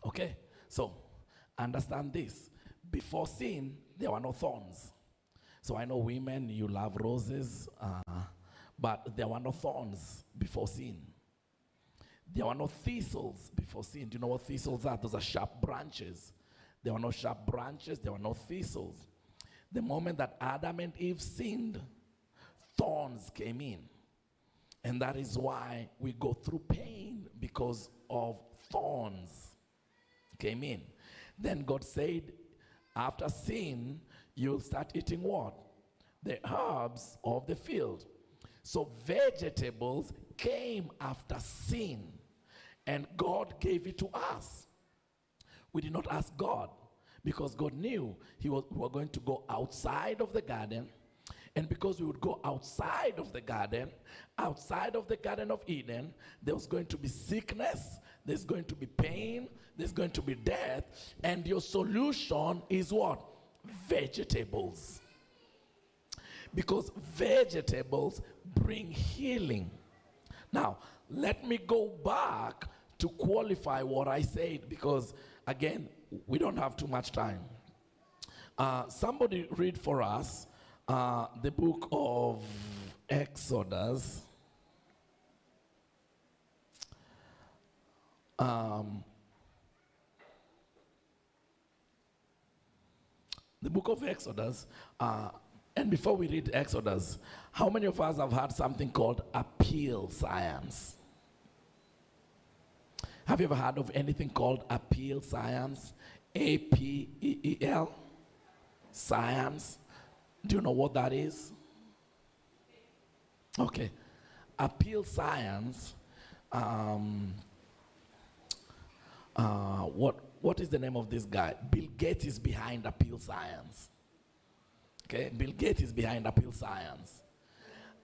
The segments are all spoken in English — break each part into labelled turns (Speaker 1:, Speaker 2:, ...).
Speaker 1: Okay? So, understand this. Before sin, there were no thorns. So I know women, you love roses, but there were no thorns before sin. There were no thistles before sin. Do you know what thistles are? Those are sharp branches. There were no sharp branches, there were no thistles. The moment that Adam and Eve sinned, thorns came in. And that is why we go through pain, because of thorns came in. Then God said, after sin, you'll start eating what? The herbs of the field. So vegetables came after sin, and God gave it to us. We did not ask God, because God knew we were going to go outside of the garden. And because we would go outside of the Garden of Eden, there was going to be sickness, there's going to be pain, there's going to be death, and your solution is what? Vegetables. Because vegetables bring healing. Now, let me go back to qualify what I said, because again, we don't have too much time. Somebody read for us the book of Exodus. The book of Exodus. And before we read Exodus, how many of us have heard something called appeal science? Have you ever heard of anything called appeal science? A-P-E-E-L? Science. Do you know what that is? Okay. Appeal science. What is the name of this guy? Bill Gates is behind appeal science. Okay, Bill Gates is behind appeal science.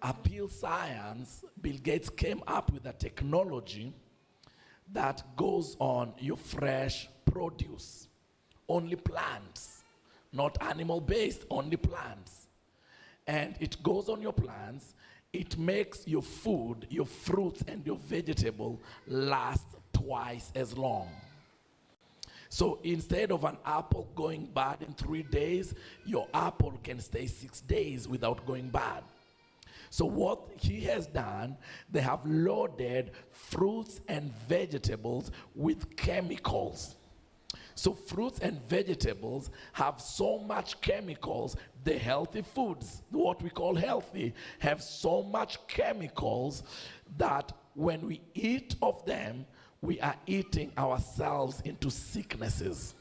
Speaker 1: Appeal science, Bill Gates came up with a technology that goes on your fresh produce. Only plants, not animal-based, only plants. And it goes on your plants. It makes your food, your fruits, and your vegetable last twice as long. So instead of an apple going bad in 3 days, your apple can stay 6 days without going bad. So what he has done, they have loaded fruits and vegetables with chemicals. So fruits and vegetables have so much chemicals. The healthy foods, what we call healthy, have so much chemicals that when we eat of them, we are eating ourselves into sicknesses.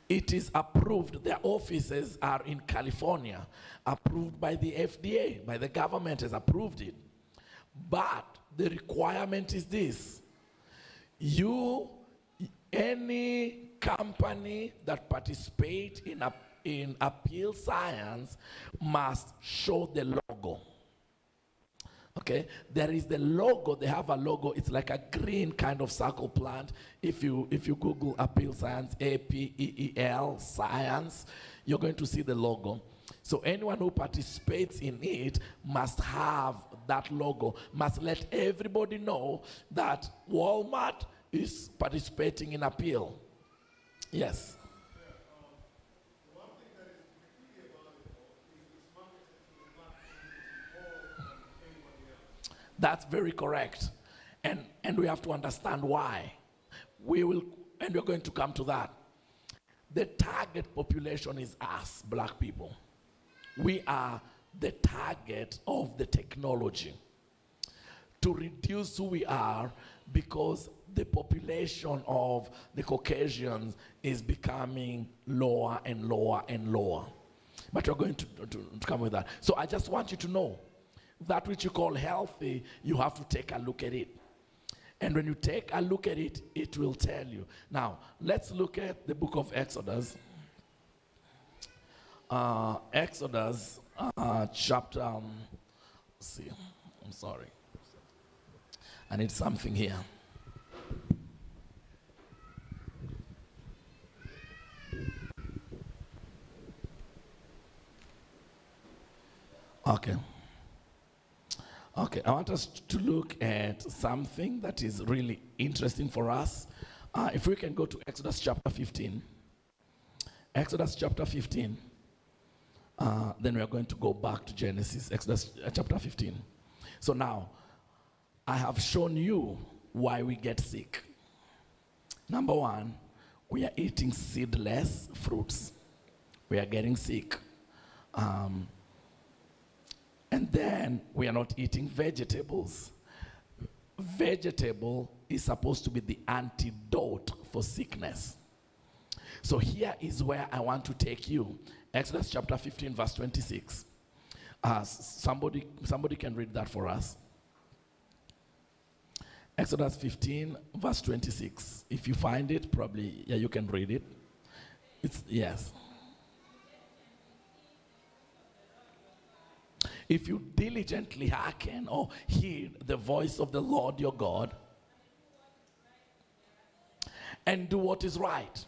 Speaker 1: It is approved. Their offices are in California, approved by the FDA, by the government has approved it. But the requirement is this: any company that participates in appeal science must show the logo. Okay, there is the logo. They have a logo. It's like a green kind of circle plant. If you Google appeal science, A-P-E-E-L science, you're going to see the logo. So anyone who participates in it must have that logo, must let everybody know that Walmart is participating in appeal. Yes. That's very correct. And we have to understand why. We're going to come to that. The target population is us, black people. We are the target of the technology to reduce who we are, because the population of the Caucasians is becoming lower and lower and lower. But we're going to come with that. So I just want you to know, that which you call healthy, you have to take a look at it. And when you take a look at it, it will tell you. Now, let's look at the book of Exodus. Exodus chapter, let's see, I'm sorry. I need something here. Okay, I want us to look at something that is really interesting for us. If we can go to Exodus chapter 15. Exodus chapter 15. Then we are going to go back to Genesis, Exodus chapter 15. So now, I have shown you why we get sick. Number one, we are eating seedless fruits. We are getting sick. And then we are not eating vegetables. Vegetable is supposed to be the antidote for sickness. So here is where I want to take you. Exodus chapter 15, verse 26. Somebody can read that for us. Exodus 15, verse 26. If you find it, probably, you can read it. Yes. If you diligently hearken or heed the voice of the Lord your God and do what is right.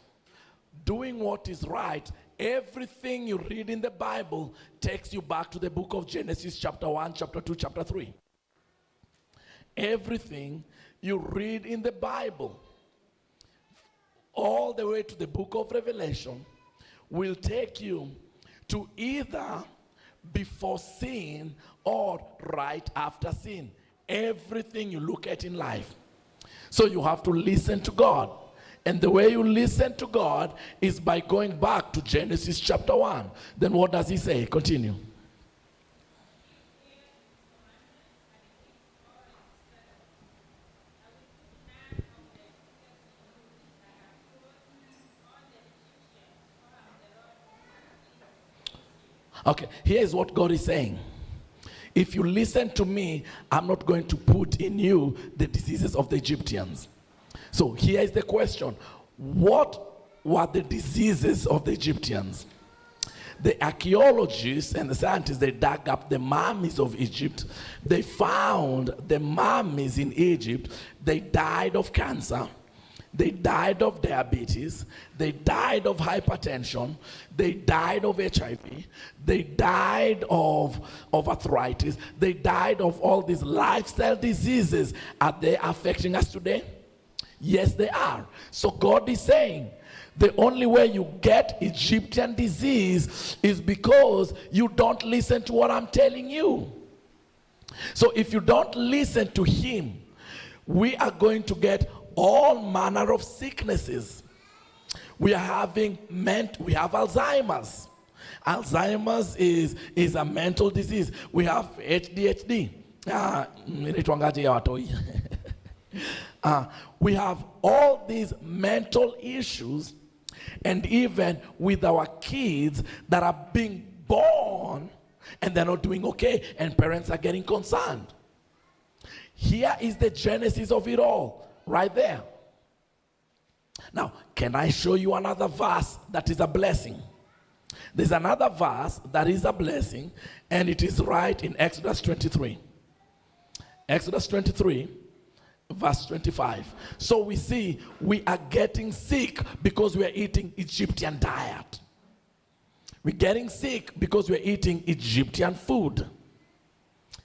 Speaker 1: Doing what is right, everything you read in the Bible takes you back to the book of Genesis chapter 1, chapter 2, chapter 3. Everything you read in the Bible, all the way to the book of Revelation, will take you to either before sin or right after sin. Everything you look at in life. So you have to listen to God. And the way you listen to God is by going back to Genesis chapter 1. Then what does he say? Continue. Okay, here's what God is saying. If you listen to me, I'm not going to put in you the diseases of the Egyptians. So here is the question. What were the diseases of the Egyptians? The archaeologists and the scientists, they dug up the mummies of Egypt. They found the mummies in Egypt. They died of cancer. They died of diabetes. They died of hypertension. They died of HIV. They died of arthritis. They died of all these lifestyle diseases. Are they affecting us today? Yes, they are. So God is saying, the only way you get Egyptian disease is because you don't listen to what I'm telling you. So if you don't listen to him, we are going to get all manner of sicknesses. We have Alzheimer's. Alzheimer's is a mental disease. We have ADHD. We have all these mental issues, and even with our kids that are being born and they're not doing okay, and parents are getting concerned. Here is the genesis of it all, right there. Now, can I show you another verse that is a blessing? There's another verse that is a blessing, and it is right in Exodus 23. Exodus 23. Verse 25. So we see we are getting sick because we are eating Egyptian diet. We're getting sick because we're eating Egyptian food.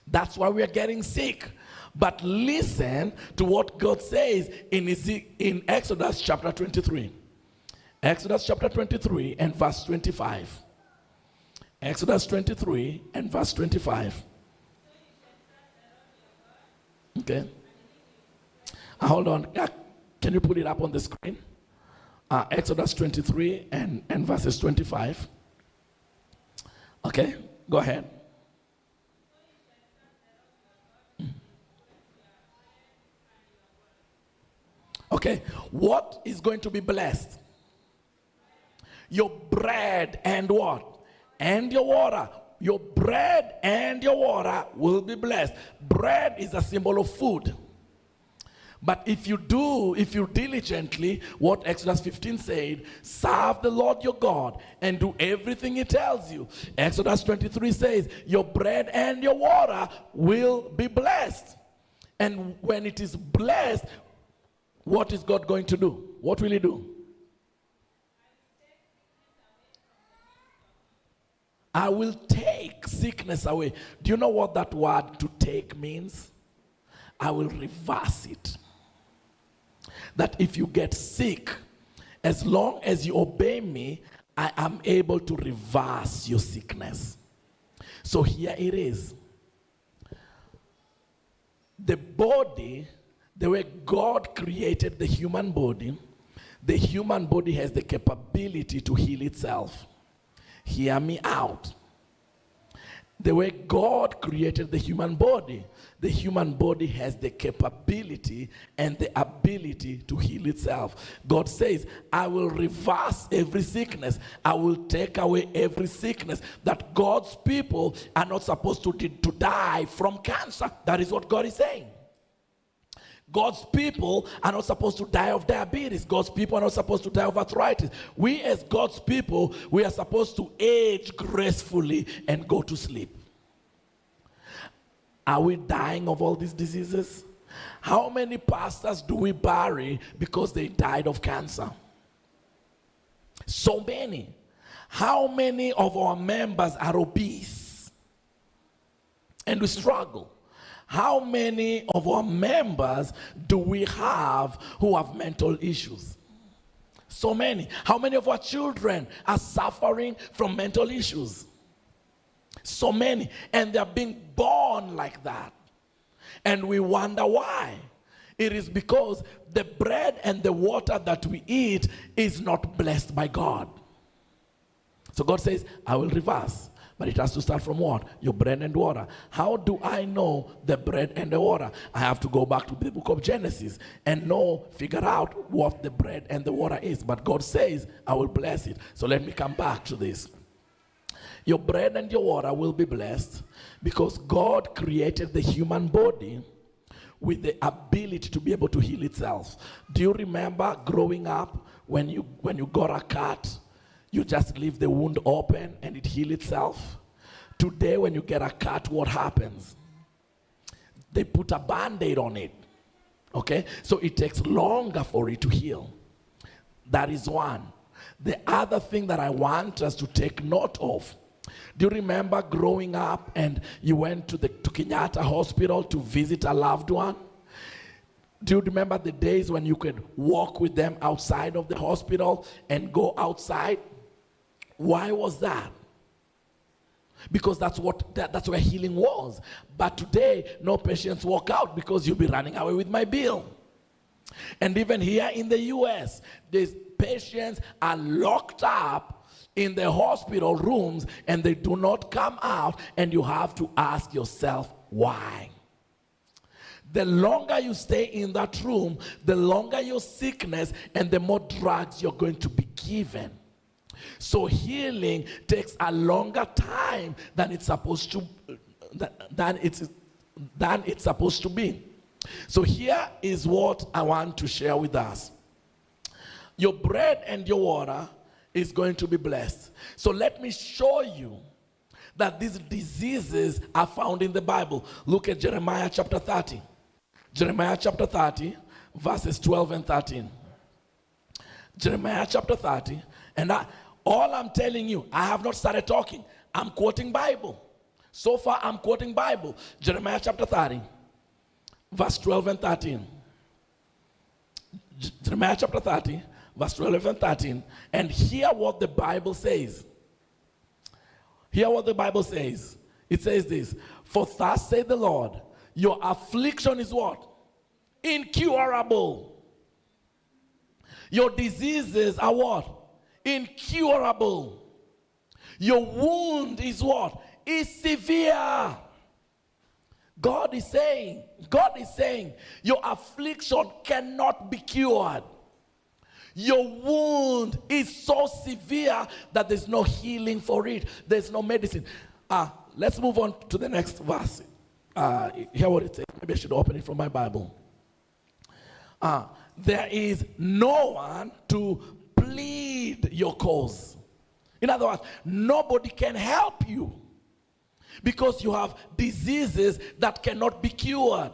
Speaker 1: That's why we are getting sick. But listen to what God says in Exodus chapter 23. Exodus chapter 23 and verse 25. Exodus 23 and verse 25. Okay. Hold on. Can you put it up on the screen? Exodus 23 and verses 25. Okay, go ahead. Okay, what is going to be blessed? Your bread and what? And your water. Your bread and your water will be blessed. Bread is a symbol of food. But if you diligently, what Exodus 15 said, serve the Lord your God and do everything he tells you. Exodus 23 says, your bread and your water will be blessed. And when it is blessed, what is God going to do? What will he do? I will take sickness away. Do you know what that word to take means? I will reverse it. that if you get sick, as long as you obey me, I am able to reverse your sickness. So here it is. The body, the way God created the human body has the capability to heal itself. Hear me out. The way God created the human body has the capability and the ability to heal itself. God says, I will reverse every sickness. I will take away every sickness. That God's people are not supposed to die from cancer. That is what God is saying. God's people are not supposed to die of diabetes. God's people are not supposed to die of arthritis. We as God's people, we are supposed to age gracefully and go to sleep. Are we dying of all these diseases? How many pastors do we bury because they died of cancer? So many. How many of our members are obese and we struggle? How many of our members do we have who have mental issues? So many. How many of our children are suffering from mental issues? So many. And they're being born like that. And we wonder why. It is because the bread and the water that we eat is not blessed by God. So God says, I will reverse. But it has to start from what? Your bread and water. How do I know the bread and the water? I have to go back to the book of Genesis and figure out what the bread and the water is. But God says, I will bless it. So let me come back to this. Your bread and your water will be blessed because God created the human body with the ability to be able to heal itself. Do you remember growing up when you got a cut? You just leave the wound open and it heals itself. Today, when you get a cut, what happens? They put a Band-Aid on it. Okay? So it takes longer for it to heal. That is one. The other thing that I want us to take note of. Do you remember growing up and you went to Kenyatta Hospital to visit a loved one? Do you remember the days when you could walk with them outside of the hospital and go outside? Why was that? Because that's where healing was. But today, no patients walk out because you'll be running away with my bill. And even here in the US, these patients are locked up in the hospital rooms and they do not come out, and you have to ask yourself, why? The longer you stay in that room, the longer your sickness and the more drugs you're going to be given. So healing takes a longer time than it's supposed to be. So here is what I want to share with us. Your bread and your water is going to be blessed. So let me show you that these diseases are found in the Bible. Look at Jeremiah chapter 30. Jeremiah chapter 30, verses 12 and 13. Jeremiah chapter 30, and all I'm telling you, I have not started talking. I'm quoting Bible. So far, I'm quoting Bible. Jeremiah chapter 30, verse 12 and 13. Jeremiah chapter 30, verse 12 and 13. And hear what the Bible says. Hear what the Bible says. It says this. For thus saith the Lord, your affliction is what? Incurable. Your diseases are what? Incurable. Your wound is what? Is severe. God is saying, your affliction cannot be cured. Your wound is so severe that there's no healing for it. There's no medicine. Let's move on to the next verse. Hear what it says. Maybe I should open it from my Bible. There is no one to plead your cause. In other words, nobody can help you because you have diseases that cannot be cured.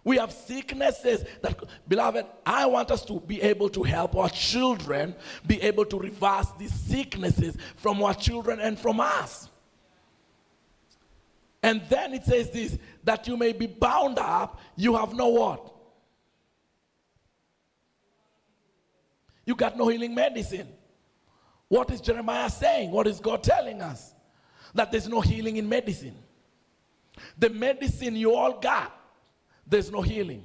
Speaker 1: We have sicknesses that, beloved, I want us to be able to help our children be able to reverse these sicknesses from our children and from us. And then it says this, that you may be bound up, you have no what? You got no healing medicine. What is Jeremiah saying? What is God telling us? That there's no healing in medicine. The medicine you all got, there's no healing.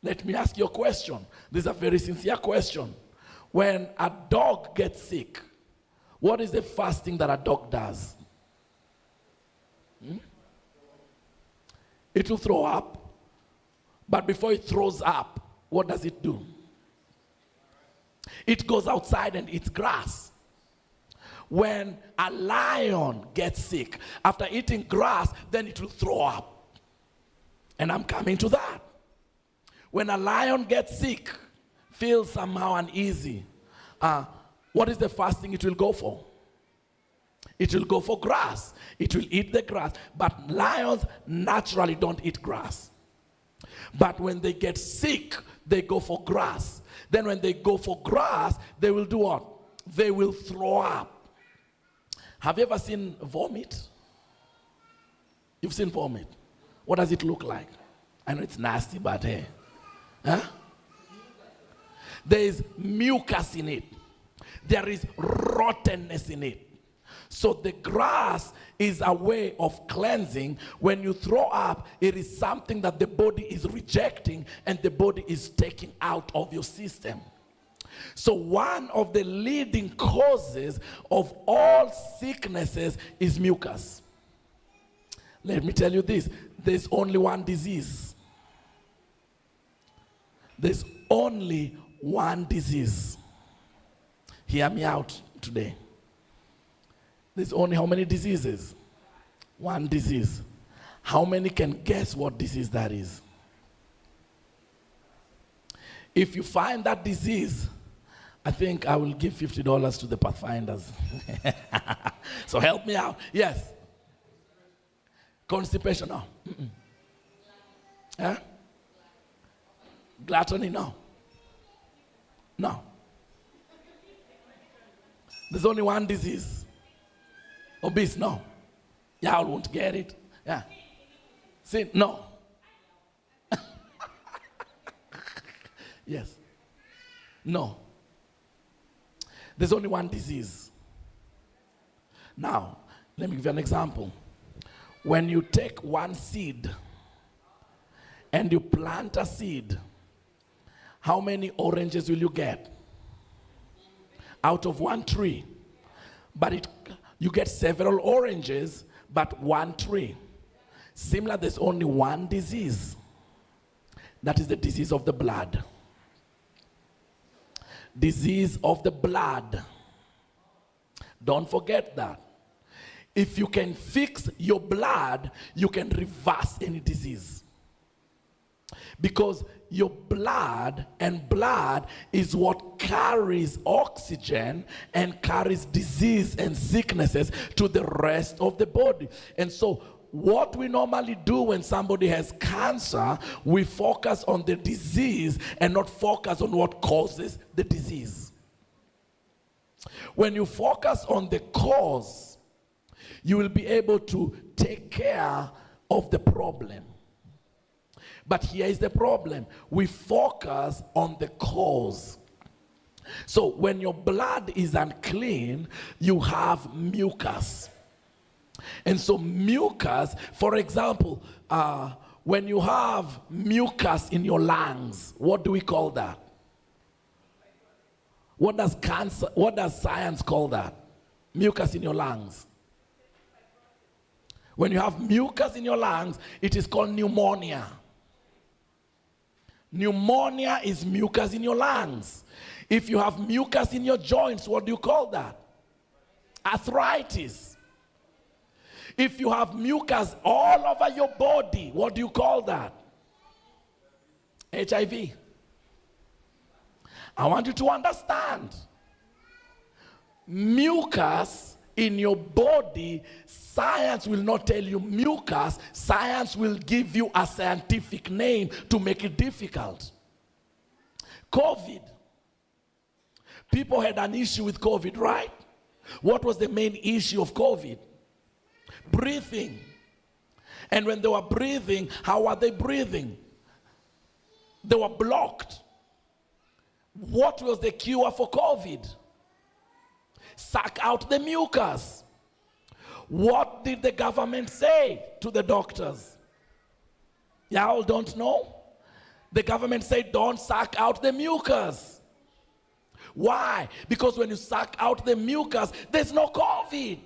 Speaker 1: Let me ask you a question. This is a very sincere question. When a dog gets sick, what is the first thing that a dog does? It will throw up. But before it throws up, what does it do? It goes outside and eats grass. When a lion gets sick, after eating grass, then it will throw up. And I'm coming to that. When a lion gets sick, feels somehow uneasy, what is the first thing it will go for? It will go for grass. It will eat the grass. But lions naturally don't eat grass. But when they get sick, they go for grass. Then when they go for grass, they will do what? They will throw up. Have you ever seen vomit? You've seen vomit. What does it look like? I know it's nasty, but hey. Huh? There is mucus in it. There is rottenness in it. So the grass is a way of cleansing. When you throw up, it is something that the body is rejecting and the body is taking out of your system. So one of the leading causes of all sicknesses is mucus. Let me tell you this. There's only one disease. There's only one disease. Hear me out today. There's only how many diseases? One disease. How many can guess what disease that is? If you find that disease, I think I will give $50 to the Pathfinders. So help me out. Yes. Constipation, no. Huh? Gluttony, no. No. There's only one disease. Obese, no. Y'all won't get it. Yeah. Sin, no. Yes. No. There's only one disease. Now, let me give you an example. When you take one seed and you plant a seed, how many oranges will you get? Out of one tree. But you get several oranges, but one tree. Similar, there's only one disease. That is the disease of the blood. Disease of the blood. Don't forget that. If you can fix your blood, you can reverse any disease. Because your blood is what carries oxygen and carries disease and sicknesses to the rest of the body. And so what we normally do when somebody has cancer, we focus on the disease and not focus on what causes the disease. When you focus on the cause, you will be able to take care of the problem. But here is the problem. We focus on the cause. So when your blood is unclean, you have mucus. And so mucus, for example, when you have mucus in your lungs, what do we call that? What does science call that? Mucus in your lungs. When you have mucus in your lungs, it is called pneumonia. Pneumonia is mucus in your lungs. If you have mucus in your joints, what do you call that? Arthritis. If you have mucus all over your body, what do you call that? HIV. I want you to understand. Mucus in your body, science will not tell you mucus. Science will give you a scientific name to make it difficult. COVID. People had an issue with COVID, right? What was the main issue of COVID? Breathing. And when they were breathing, how were they breathing? They were blocked. What was the cure for COVID? Suck out the mucus. What did the government say to the doctors? Y'all don't know? The government said, don't suck out the mucus. Why? Because when you suck out the mucus, there's no COVID.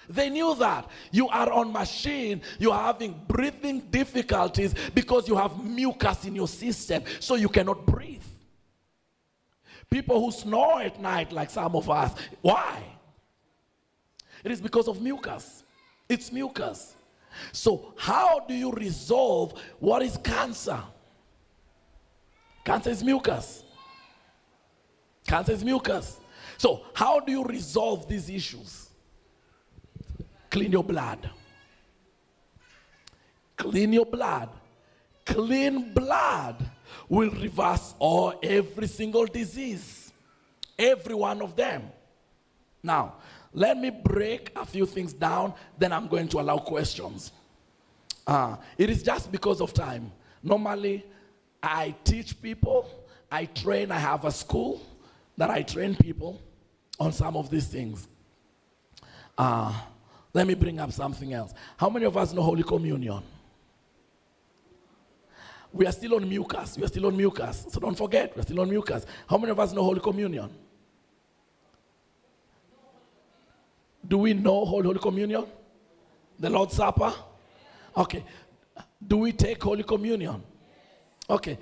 Speaker 1: They knew that. You are on machine, you are having breathing difficulties because you have mucus in your system, so you cannot breathe. People who snore at night, like some of us, why? It is because of mucus. It's mucus. So how do you resolve what is cancer? Cancer is mucus. Cancer is mucus. So how do you resolve these issues? Clean your blood. Clean your blood. Clean blood will reverse every single disease. Every one of them. Now, let me break a few things down, then I'm going to allow questions. It is just because of time. Normally, I teach people, I train, I have a school that I train people on some of these things. Let me bring up something else. How many of us know Holy Communion? We are still on mucus. We are still on mucus. So don't forget, we are still on mucus. How many of us know Holy Communion? Do we know Holy Communion? The Lord's Supper? Okay. Do we take Holy Communion? Okay.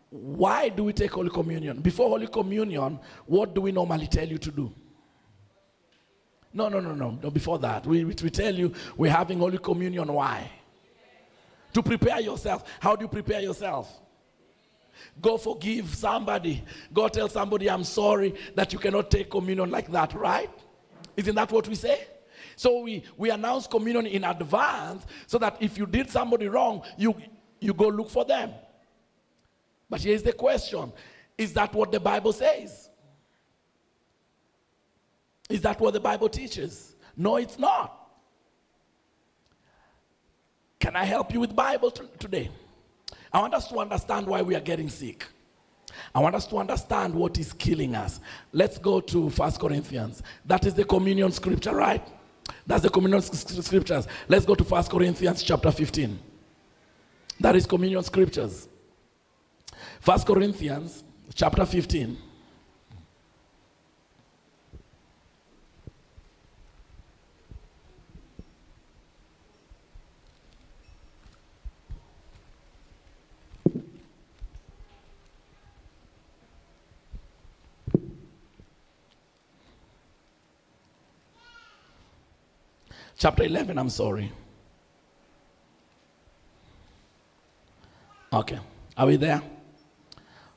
Speaker 1: Why do we take Holy Communion? Before Holy Communion, what do we normally tell you to do? No, before that. We tell you we're having Holy Communion. Why? To prepare yourself. How do you prepare yourself? Go forgive somebody. Go tell somebody, I'm sorry that you cannot take communion like that, right? Isn't that what we say? So we announce communion in advance so that if you did somebody wrong, you go look for them. But here's the question. Is that what the Bible says? Is that what the Bible teaches? No, it's not. Can I help you with Bible today? I want us to understand why we are getting sick. I want us to understand what is killing us. Let's go to 1 Corinthians. That is the communion scripture, right? That's the communion scriptures. Let's go to 1 Corinthians chapter 15. That is communion scriptures. 1 Corinthians chapter 15. Chapter 11, I'm sorry. Okay, are we there?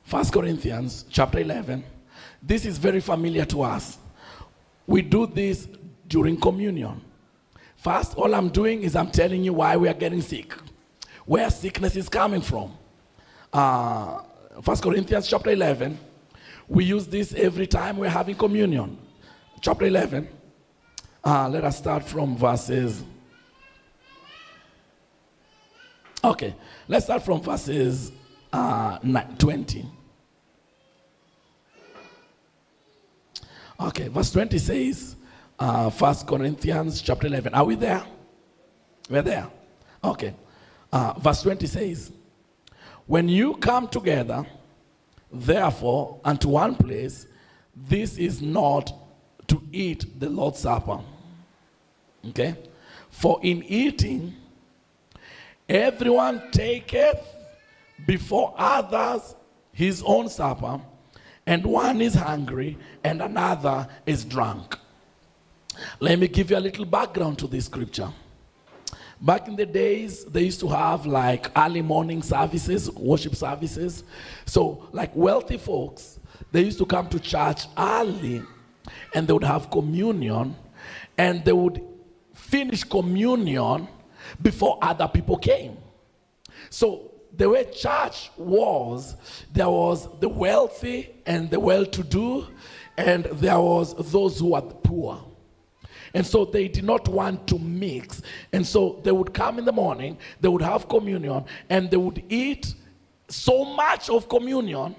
Speaker 1: 1 Corinthians chapter 11. This is very familiar to us. We do this during communion. First, all I'm doing is I'm telling you why we are getting sick. Where sickness is coming from. 1 Corinthians chapter 11. We use this every time we're having communion. Chapter 11. Let us start from verses. Okay, let's start from verses 20. Okay, verse 20 says, 1 Corinthians chapter 11. Are we there? We're there. Okay. Verse 20 says, when you come together, therefore, unto one place, this is not to eat the Lord's Supper. Okay? For in eating, everyone taketh before others his own supper, and one is hungry, and another is drunk. Let me give you a little background to this scripture. Back in the days, they used to have like early morning services, worship services. So like wealthy folks, they used to come to church early, and they would have communion, and they would finish communion before other people came. So the way church was, there was the wealthy and the well-to-do, and there was those who were poor. And so they did not want to mix. And so they would come in the morning, they would have communion, and they would eat so much of communion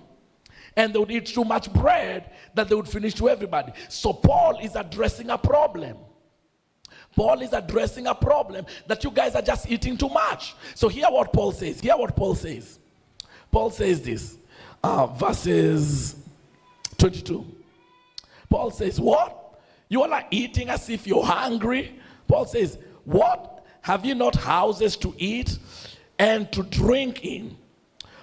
Speaker 1: And they would eat too much bread that they would finish to everybody. So Paul is addressing a problem. Paul is addressing a problem that you guys are just eating too much. So hear what Paul says. Hear what Paul says. Paul says this. Verses 22. Paul says, what? You all are eating as if you're hungry. Paul says, what? Have you not houses to eat and to drink in?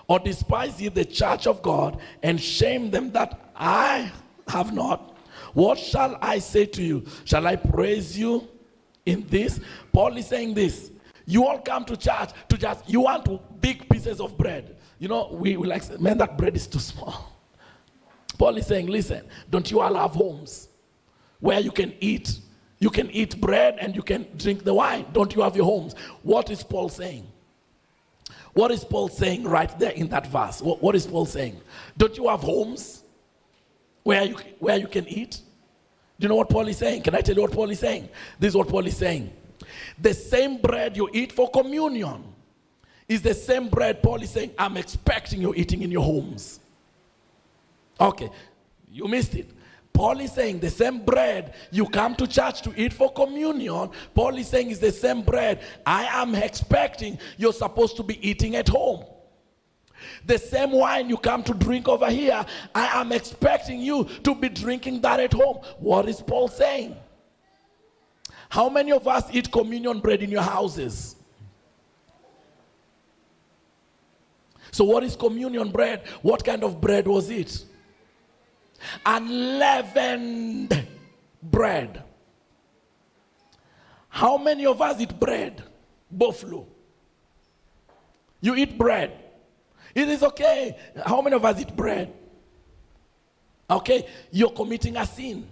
Speaker 1: Or despise ye the church of God and shame them that I have not? What shall I say to you? Shall I praise you in this? Paul is saying this. You all come to church to just, you want big pieces of bread. You know, we like, man, that bread is too small. Paul is saying, listen, don't you all have homes where you can eat? You can eat bread and you can drink the wine. Don't you have your homes? What is Paul saying? What is Paul saying right there in that verse? What is Paul saying? Don't you have homes where you can eat? Do you know what Paul is saying? Can I tell you what Paul is saying? This is what Paul is saying. The same bread you eat for communion is the same bread Paul is saying, I'm expecting you eating in your homes. Okay, you missed it. Paul is saying the same bread you come to church to eat for communion, Paul is saying is the same bread I am expecting you're supposed to be eating at home. The same wine you come to drink over here, I am expecting you to be drinking that at home. What is Paul saying? How many of us eat communion bread in your houses? So what is communion bread? What kind of bread was it? Unleavened bread. How many of us eat bread? Buffalo. You eat bread. It is okay. How many of us eat bread? Okay, you're committing a sin.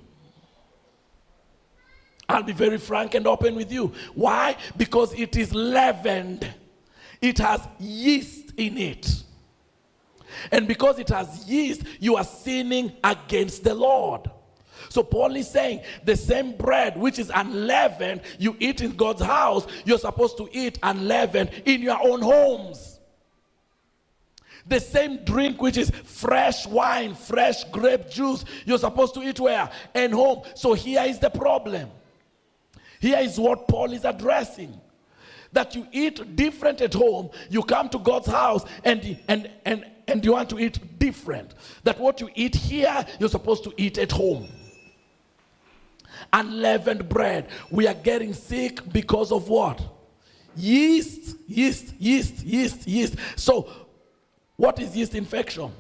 Speaker 1: I'll be very frank and open with you. Why? Because it is leavened. It has yeast in it. And because it has yeast, you are sinning against the Lord. So Paul is saying the same bread which is unleavened, you eat in God's house, you're supposed to eat unleavened in your own homes. The same drink which is fresh wine, fresh grape juice, you're supposed to eat where? In home. So here is the problem. Here is what Paul is addressing. That you eat different at home, you come to God's house and you want to eat different. That what you eat here, you're supposed to eat at home. Unleavened bread. We are getting sick because of what? Yeast. So, what is yeast infection?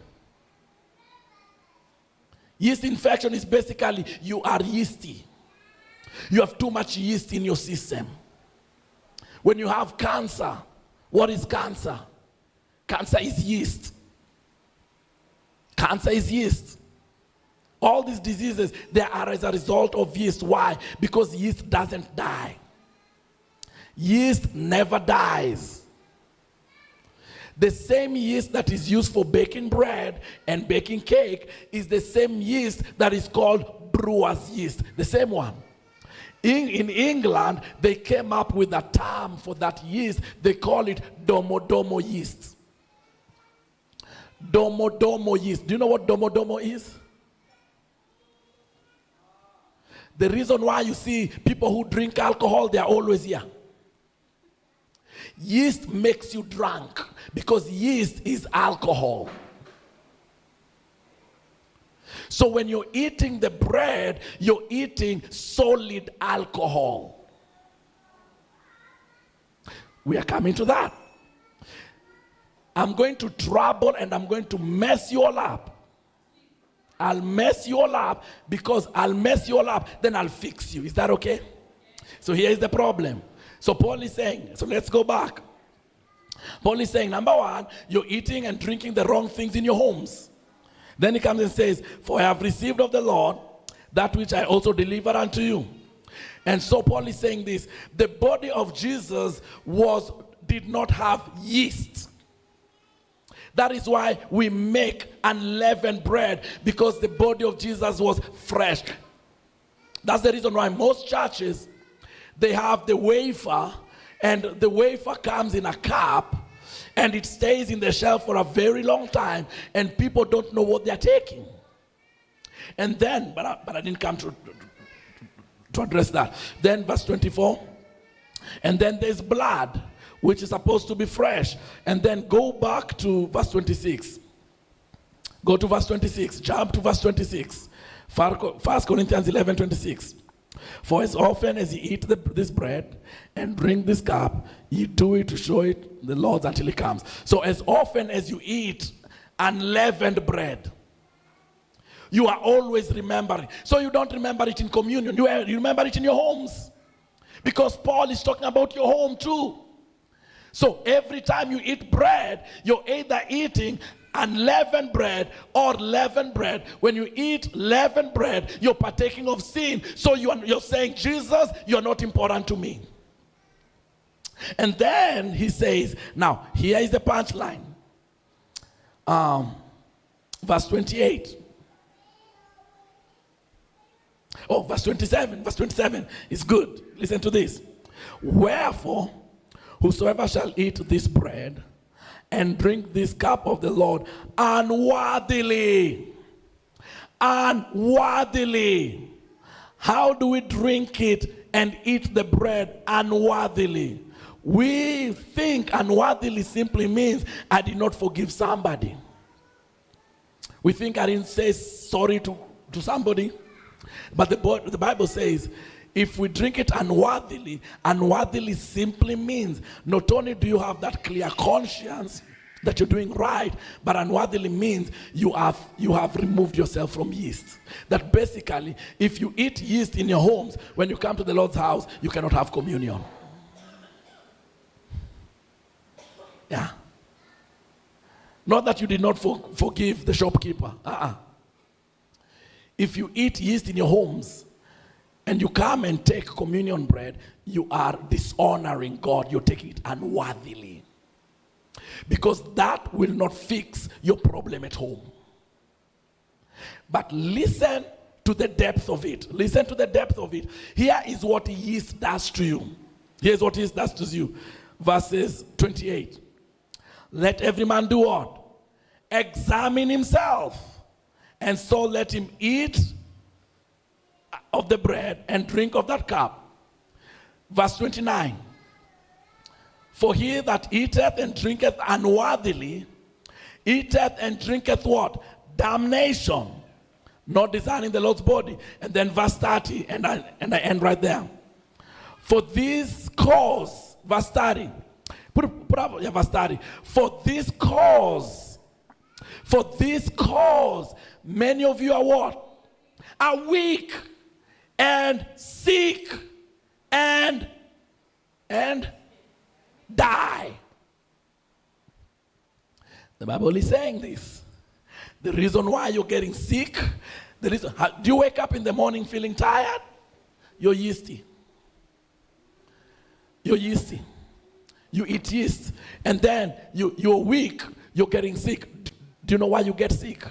Speaker 1: Yeast infection is basically you are yeasty. You have too much yeast in your system. When you have cancer, what is cancer? Cancer is yeast. Cancer is yeast. All these diseases, they are as a result of yeast. Why? Because yeast doesn't die. Yeast never dies. The same yeast that is used for baking bread and baking cake is the same yeast that is called brewer's yeast. The same one. In England, they came up with a term for that yeast. They call it domo yeast. Domo yeast. Do you know what domo is? The reason why you see people who drink alcohol, they are always here. Yeast makes you drunk because yeast is alcohol. So when you're eating the bread, you're eating solid alcohol. We are coming to that. I'm going to trouble and I'm going to mess you all up. I'll mess you all up because I'll mess you all up, then I'll fix you. Is that okay? So here is the problem. So Paul is saying, so let's go back. Paul is saying, number one, you're eating and drinking the wrong things in your homes. Then he comes and says, for I have received of the Lord that which I also delivered unto you. And so Paul is saying this, the body of Jesus did not have yeast. That is why we make unleavened bread, because the body of Jesus was fresh. That's the reason why most churches, they have the wafer, and the wafer comes in a cup, And it stays in the shelf for a very long time, and people don't know what they're taking. And then, but I didn't come to address that. Then verse 24, and then there's blood, which is supposed to be fresh. And then go back to verse 26. Go to verse 26, jump to verse 26. 1 Corinthians 11:26. For as often as you eat this bread and drink this cup, you do it to show it the Lord until he comes. So as often as you eat unleavened bread, you are always remembering. So you don't remember it in communion, you remember it in your homes. Because Paul is talking about your home too. So every time you eat bread, you're either eating unleavened bread or leavened bread. When you eat leavened bread, you're partaking of sin. So you're saying, Jesus, you're not important to me. And then he says, now here is the punchline. Verse 28. Oh, verse 27. Verse 27 is good. Listen to this. Wherefore, whosoever shall eat this bread and drink this cup of the Lord unworthily. Unworthily. How do we drink it and eat the bread unworthily? We think unworthily simply means I did not forgive somebody. We think I didn't say sorry to somebody. But the Bible says, if we drink it unworthily, unworthily simply means not only do you have that clear conscience that you're doing right, but unworthily means you have removed yourself from yeast. That basically, if you eat yeast in your homes, when you come to the Lord's house, you cannot have communion. Yeah. Not that you did not forgive the shopkeeper. If you eat yeast in your homes, and you come and take communion bread, you are dishonoring God. You're taking it unworthily. Because that will not fix your problem at home. But listen to the depth of it. Listen to the depth of it. Here is what yeast does to you. Here's what yeast does to you. Verses 28. Let every man do what? Examine himself. And so let him eat of the bread and drink of that cup. Verse 29. For he that eateth and drinketh unworthily, eateth and drinketh what? Damnation, not desiring the Lord's body. And then verse 30, and I end right there. For this cause, verse 30, put up, verse 30. For this cause, many of you are what? Are weak and sick and die. The Bible is saying this. The reason why you're getting sick, do you wake up in the morning feeling tired? You're yeasty. You're yeasty. You eat yeast, and then you're weak, you're getting sick. Do you know why you get sick?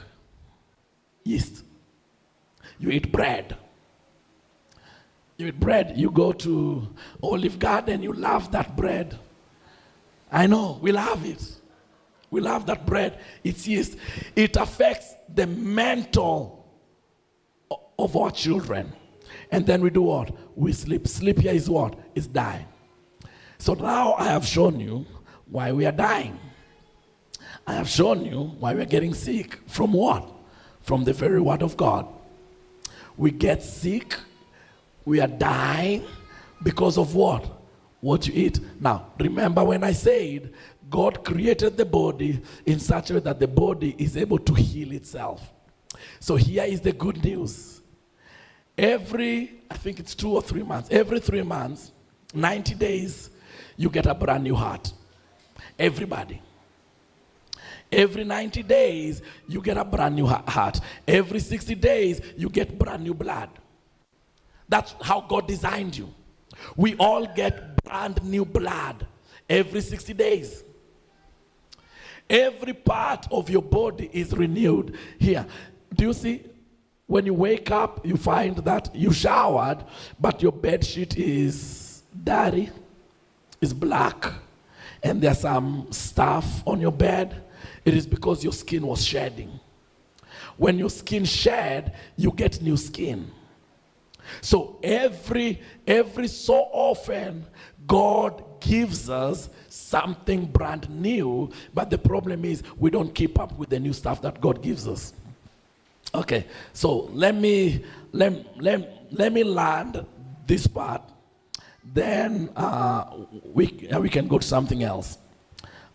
Speaker 1: Yeast. You eat bread. You eat bread, you go to Olive Garden, you love that bread. I know, we love it. We love that bread. It's yeast. It affects the mental of our children. And then we do what? We sleep. Sleep here is what? Is dying. So now I have shown you why we are dying. I have shown you why we are getting sick. From what? From the very word of God. We get sick. We are dying because of what? What you eat. Now, remember when I said God created the body in such a way that the body is able to heal itself. So here is the good news. I think it's 2 or 3 months, every 3 months, 90 days, you get a brand new heart. Everybody. Every 90 days, you get a brand new heart. Every 60 days, you get brand new blood. That's how God designed you. We all get brand new blood every 60 days. Every part of your body is renewed. Here, do you see? When you wake up, you find that you showered, but your bed sheet is dirty, is black, and there's some stuff on your bed, it is because your skin was shedding. When your skin shed, you get new skin. So every so often, God gives us something brand new, but the problem is we don't keep up with the new stuff that God gives us. Okay, so let me land this part. Then we can go to something else.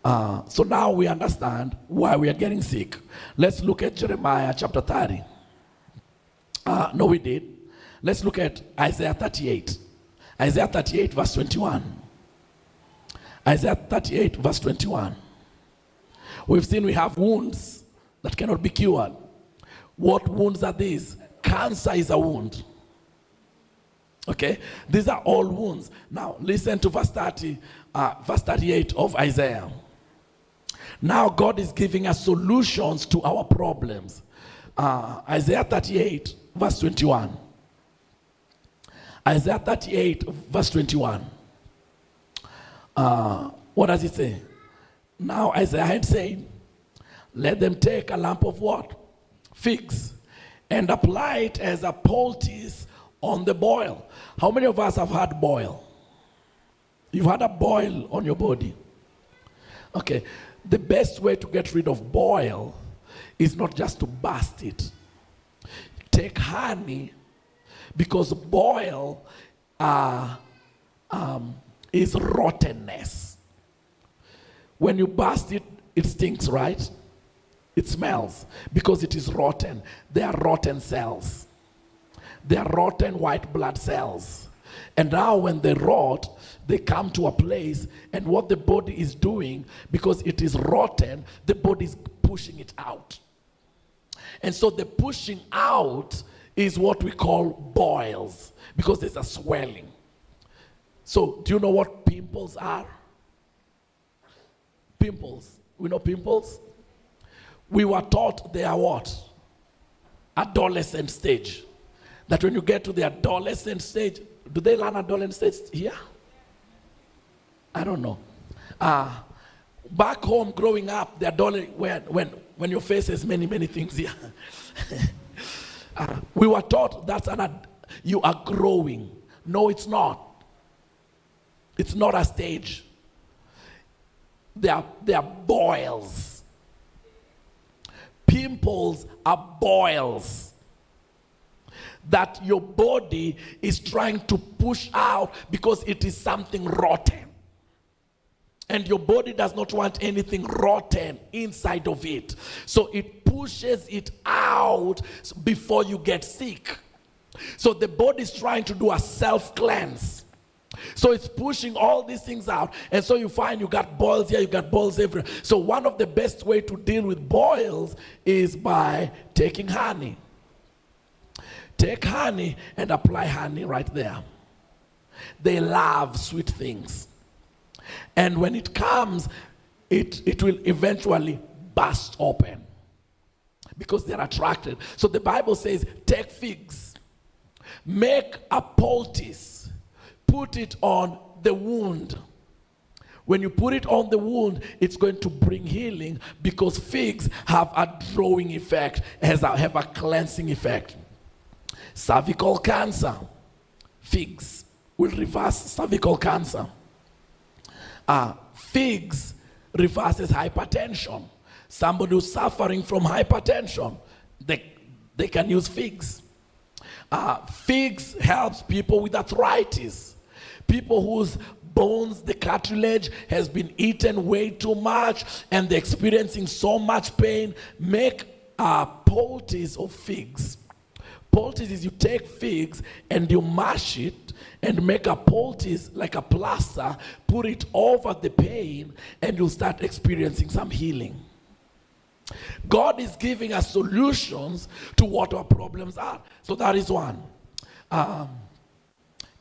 Speaker 1: So now we understand why we are getting sick. Let's look at Jeremiah chapter 30. No, we did. Let's look at Isaiah 38. Isaiah 38 verse 21. Isaiah 38 verse 21. We've seen we have wounds that cannot be cured. What wounds are these? Cancer is a wound. Okay? These are all wounds. Now, listen to verse 38 of Isaiah. Now, God is giving us solutions to our problems. Isaiah 38, verse 21. Isaiah 38, verse 21. What does it say? Now, Isaiah had said, let them take a lump of what? Figs, and apply it as a poultice on the boil. How many of us have had boil? You've had a boil on your body. Okay, the best way to get rid of boil is not just to burst it. Take honey, because boil is rottenness. When you burst it, it stinks, right? It smells because it is rotten. They are rotten cells. They are rotten white blood cells. And now when they rot, they come to a place, and what the body is doing, because it is rotten, the body is pushing it out. And so the pushing out is what we call boils, because there's a swelling. So do you know what pimples are? Pimples. We know pimples? We were taught they are what? Adolescent stage. That when you get to the adolescent stage, do they learn adolescent stage here? I don't know. Back home growing up, the adolescent, when your face has many things here. We were taught that's you are growing. No, it's not. It's not a stage. They are boils. Pimples are boils that your body is trying to push out because it is something rotten. And your body does not want anything rotten inside of it. So it pushes it out before you get sick. So the body is trying to do a self-cleanse. So it's pushing all these things out. And so you find you got boils here, you got boils everywhere. So one of the best way to deal with boils is by taking honey. Take honey and apply honey right there. They love sweet things. And when it comes, it will eventually burst open because they're attracted. So the Bible says, take figs, make a poultice, put it on the wound. When you put it on the wound, it's going to bring healing because figs have a drawing effect, have a cleansing effect. Cervical cancer, figs will reverse cervical cancer. Figs reverses hypertension. Somebody who's suffering from hypertension, they can use figs. Figs helps people with arthritis. People whose bones, the cartilage has been eaten way too much and they're experiencing so much pain, make a poultice of figs. Poultice is you take figs and you mash it and make a poultice like a plaster, put it over the pain, and you'll start experiencing some healing. God is giving us solutions to what our problems are. So that is one.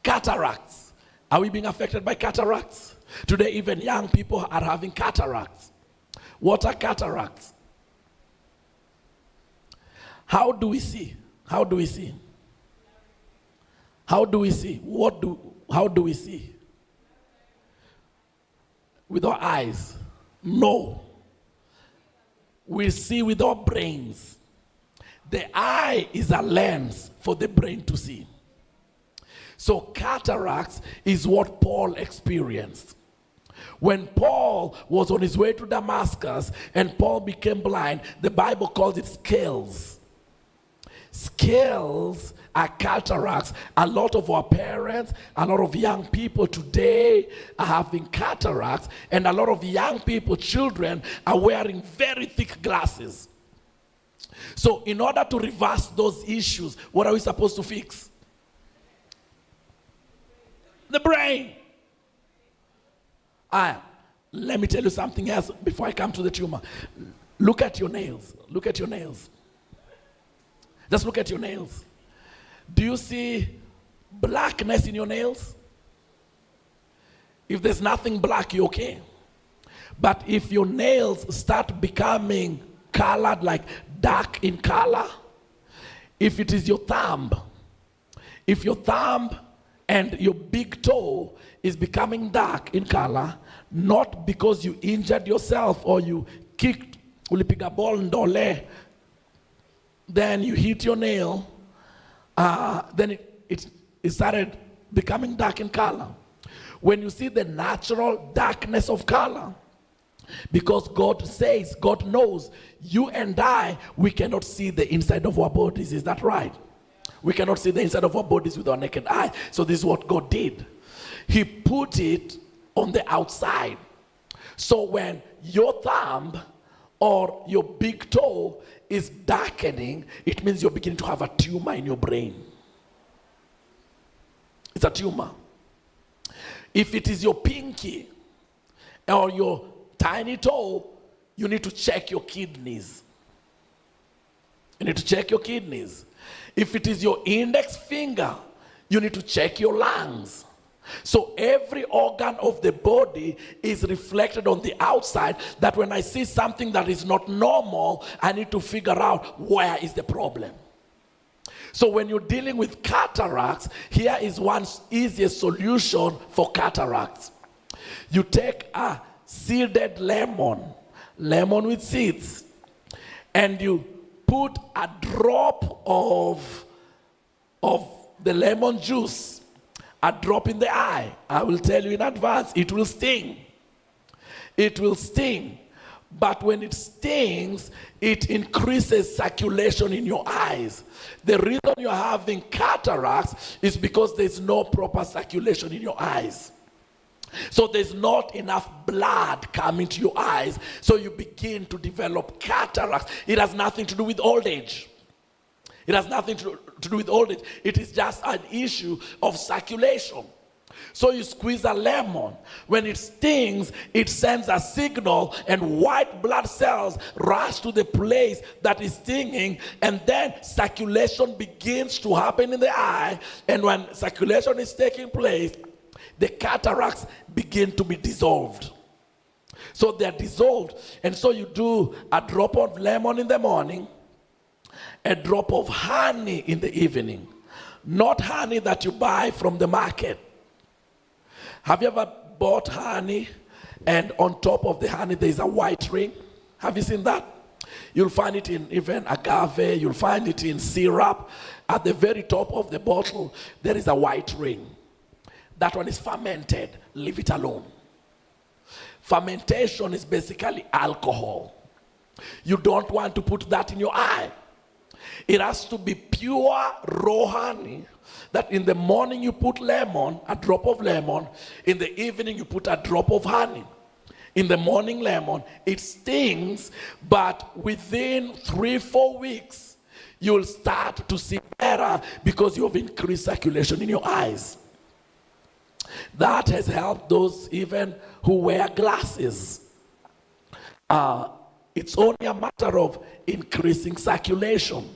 Speaker 1: Cataracts. Are we being affected by cataracts? Today, even young people are having cataracts. What are cataracts? How do we see? How do we see? How do we see? How do we see? with our eyes. No. We see with our brains. The eye is a lens for the brain to see. So cataracts is what Paul experienced. When Paul was on his way to Damascus and Paul became blind, the Bible calls it scales. Scales are cataracts. A lot of our parents, a lot of young people today are having cataracts, and a lot of young people, children, are wearing very thick glasses. So in order to reverse those issues, what are we supposed to fix? The brain. Let me tell you something else before I come to the tumor. Look at your nails. Look at your nails. Just look at your nails. Do you see blackness in your nails? If there's nothing black, you're okay. But if your nails start becoming colored, like dark in color, if it is your thumb, if your thumb and your big toe is becoming dark in color, not because you injured yourself or you kicked, ulipiga ball ndole, then you hit your nail, then it started becoming dark in color. When you see the natural darkness of color, because God says, God knows, you and I, we cannot see the inside of our bodies. Is that right? We cannot see the inside of our bodies with our naked eye. So this is what God did. He put it on the outside. So when your thumb or your big toe is darkening, it means you're beginning to have a tumor in your brain. It's a tumor. If it is your pinky or your tiny toe, you need to check your kidneys. You need to check your kidneys. If it is your index finger, you need to check your lungs. So every organ of the body is reflected on the outside, that when I see something that is not normal, I need to figure out where is the problem. So when you're dealing with cataracts, here is one easiest solution for cataracts. You take a seeded lemon with seeds, and you put a drop of the lemon juice, a drop in the eye. I will tell you in advance, it will sting. It will sting. But when it stings, it increases circulation in your eyes. The reason you're having cataracts is because there's no proper circulation in your eyes. So there's not enough blood coming to your eyes, so you begin to develop cataracts. It has nothing to do with old age. It has nothing to do with old age. It is just an issue of circulation. So you squeeze a lemon. When it stings, it sends a signal, and white blood cells rush to the place that is stinging, and then circulation begins to happen in the eye. And when circulation is taking place, the cataracts begin to be dissolved. So they're dissolved. And so you do a drop of lemon in the morning, a drop of honey in the evening. Not honey that you buy from the market. Have you ever bought honey and on top of the honey there is a white ring? Have you seen that? You'll find it in even agave, you'll find it in syrup. At the very top of the bottle, there is a white ring. That one is fermented. Leave it alone. Fermentation is basically alcohol. You don't want to put that in your eye. It has to be pure raw honey, that in the morning you put lemon, a drop of lemon. In the evening you put a drop of honey. In the morning lemon, it stings, but within 3-4 weeks, you'll start to see better because you have increased circulation in your eyes. That has helped those even who wear glasses. It's only a matter of increasing circulation.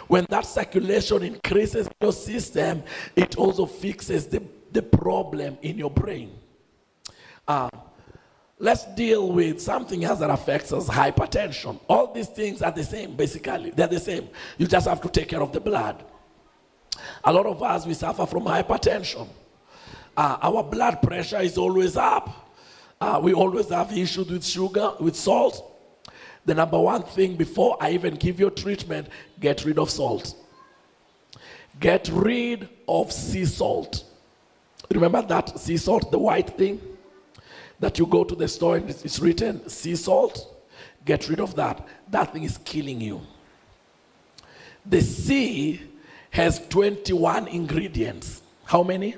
Speaker 1: When that circulation increases in your system, it also fixes the problem in your brain. Let's deal with something else that affects us, hypertension. All these things are the same, basically. They're the same. You just have to take care of the blood. A lot of us, we suffer from hypertension. Our blood pressure is always up. We always have issues with sugar, with salt. The number one thing before I even give you treatment, get rid of salt. Get rid of sea salt. Remember that sea salt, the white thing that you go to the store and it's written sea salt? Get rid of that. That thing is killing you. The sea has 21 ingredients. How many?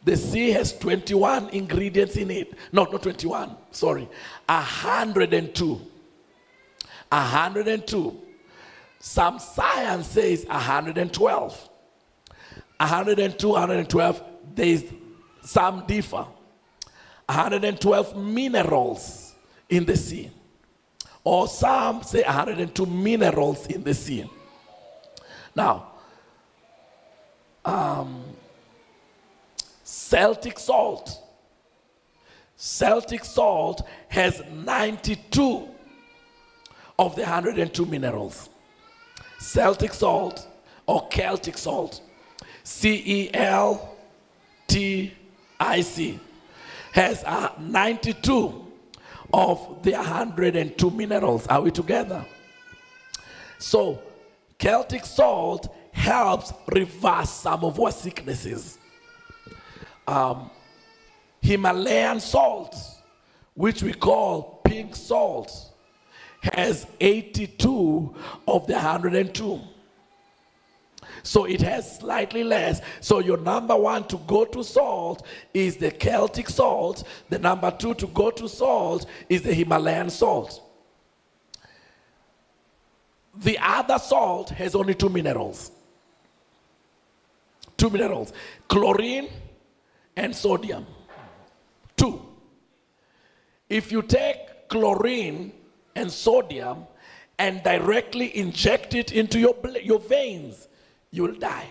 Speaker 1: The sea has 21 ingredients in it. No, not 21. Sorry. 102. 102. Some science says 112. 102, 112. There is some differ. 112 minerals in the sea. Or some say 102 minerals in the sea. Now, Celtic salt. Celtic salt has 92 of the 102 minerals. Celtic salt or Celtic salt, CELTIC, has 92 of the 102 minerals. Are we together? So, Celtic salt helps reverse some of our sicknesses. Himalayan salt, which we call pink salt, has 82 of the 102. So it has slightly less. So your number one to go to salt is the Celtic salt. The number two to go to salt is the Himalayan salt. The other salt has only two minerals. Two minerals. Chlorine and sodium. Two. If you take chlorine and sodium and directly inject it into your veins, you'll die.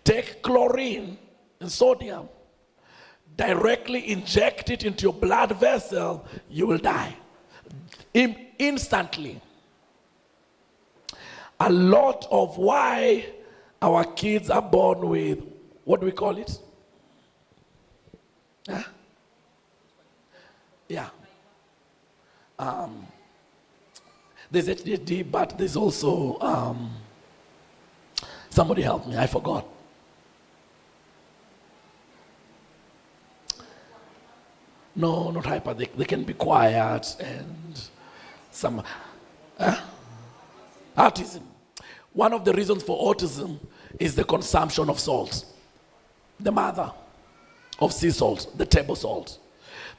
Speaker 1: Take chlorine and sodium, directly inject it into your blood vessel, you will die. Instantly. A lot of why our kids are born with, what do we call it? Huh? Yeah. There's S.D.A, but there's also, somebody help me, I forgot. No, not hyper, they can be quiet and some, autism. One of the reasons for autism is the consumption of salt. The mother of sea salt, the table salt.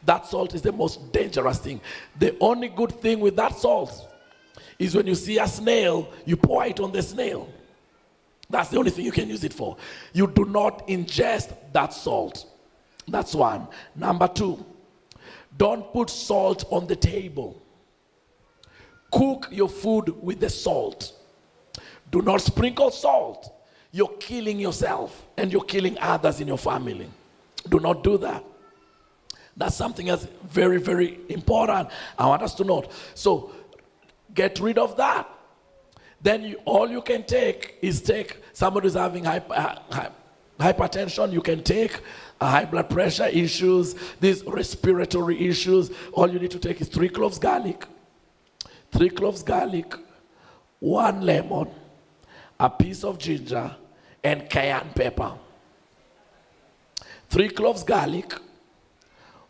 Speaker 1: That salt is the most dangerous thing. The only good thing with that salt is when you see a snail, you pour it on the snail. That's the only thing you can use it for. You do not ingest that salt. That's one. Number two, don't put salt on the table. Cook your food with the salt. Do not sprinkle salt. You're killing yourself and you're killing others in your family. Do not do that. That's something that's very, very important. I want us to note. So, get rid of that. Then all you can take is somebody who's having hypertension, you can take high blood pressure issues, these respiratory issues. All you need to take is 3 cloves garlic, 3 cloves garlic, 1 lemon, a piece of ginger, and cayenne pepper. 3 cloves garlic,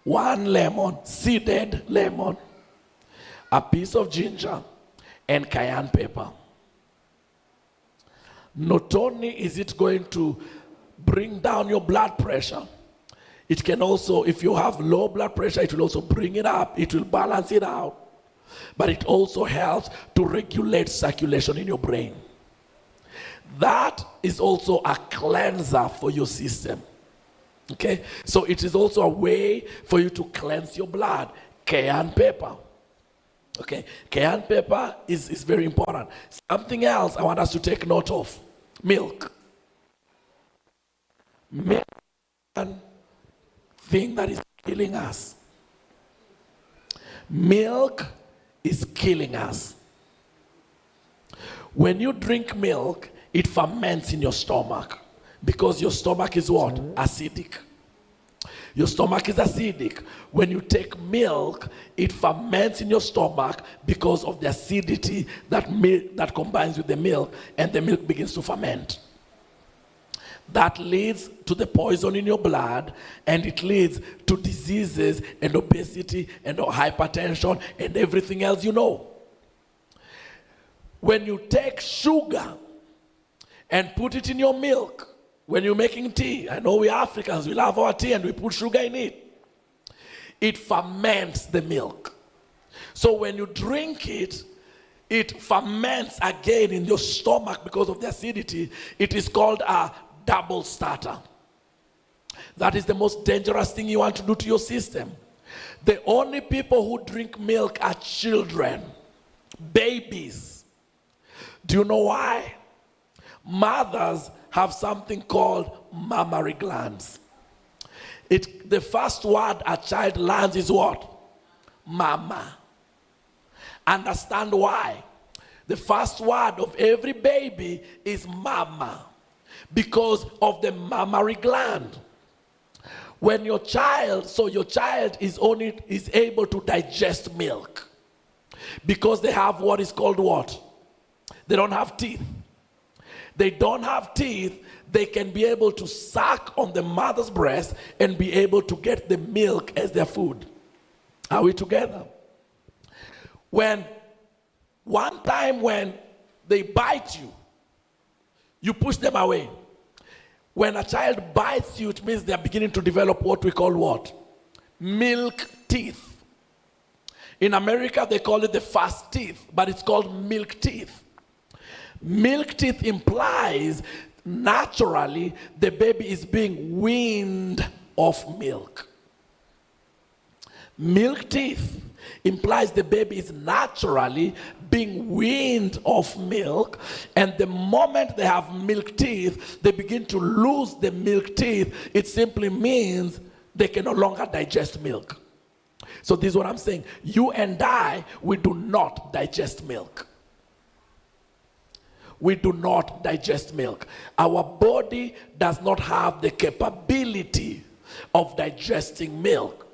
Speaker 1: 1 lemon, seeded lemon, a piece of ginger, and cayenne pepper. Not only is it going to bring down your blood pressure, it can also, if you have low blood pressure, it will also bring it up, it will balance it out. But it also helps to regulate circulation in your brain. That is also a cleanser for your system. Okay? So it is also a way for you to cleanse your blood. Cayenne pepper. Okay? Cayenne pepper is very important. Something else I want us to take note of. Milk. Milk is one thing that is killing us. Milk is killing us. When you drink milk, it ferments in your stomach because your stomach is what? Acidic. Your stomach is acidic. When you take milk, it ferments in your stomach because of the acidity that combines with the milk, and the milk begins to ferment. That leads to the poison in your blood, and it leads to diseases and obesity and hypertension and everything else you know. When you take sugar and put it in your milk, when you're making tea, I know we Africans, we love our tea and we put sugar in it. It ferments the milk. So when you drink it, it ferments again in your stomach because of the acidity. It is called a double starter. That is the most dangerous thing you want to do to your system. The only people who drink milk are children, babies. Do you know why? Mothers have something called mammary glands. The first word a child learns is what? Mama. Understand why? The first word of every baby is mama, because of the mammary gland. When your child is able to digest milk, because they have what is called what? They don't have teeth. They don't have teeth, they can be able to suck on the mother's breast and be able to get the milk as their food. Are we together? One time when they bite you, you push them away. When a child bites you, it means they're beginning to develop what we call what? Milk teeth. In America, they call it the first teeth, but it's called milk teeth. Milk teeth implies naturally the baby is being weaned off milk. Milk teeth implies the baby is naturally being weaned off milk, and the moment they have milk teeth, they begin to lose the milk teeth. It simply means they can no longer digest milk. So this is what I'm saying. You and I, we do not digest milk. We do not digest milk. Our body does not have the capability of digesting milk.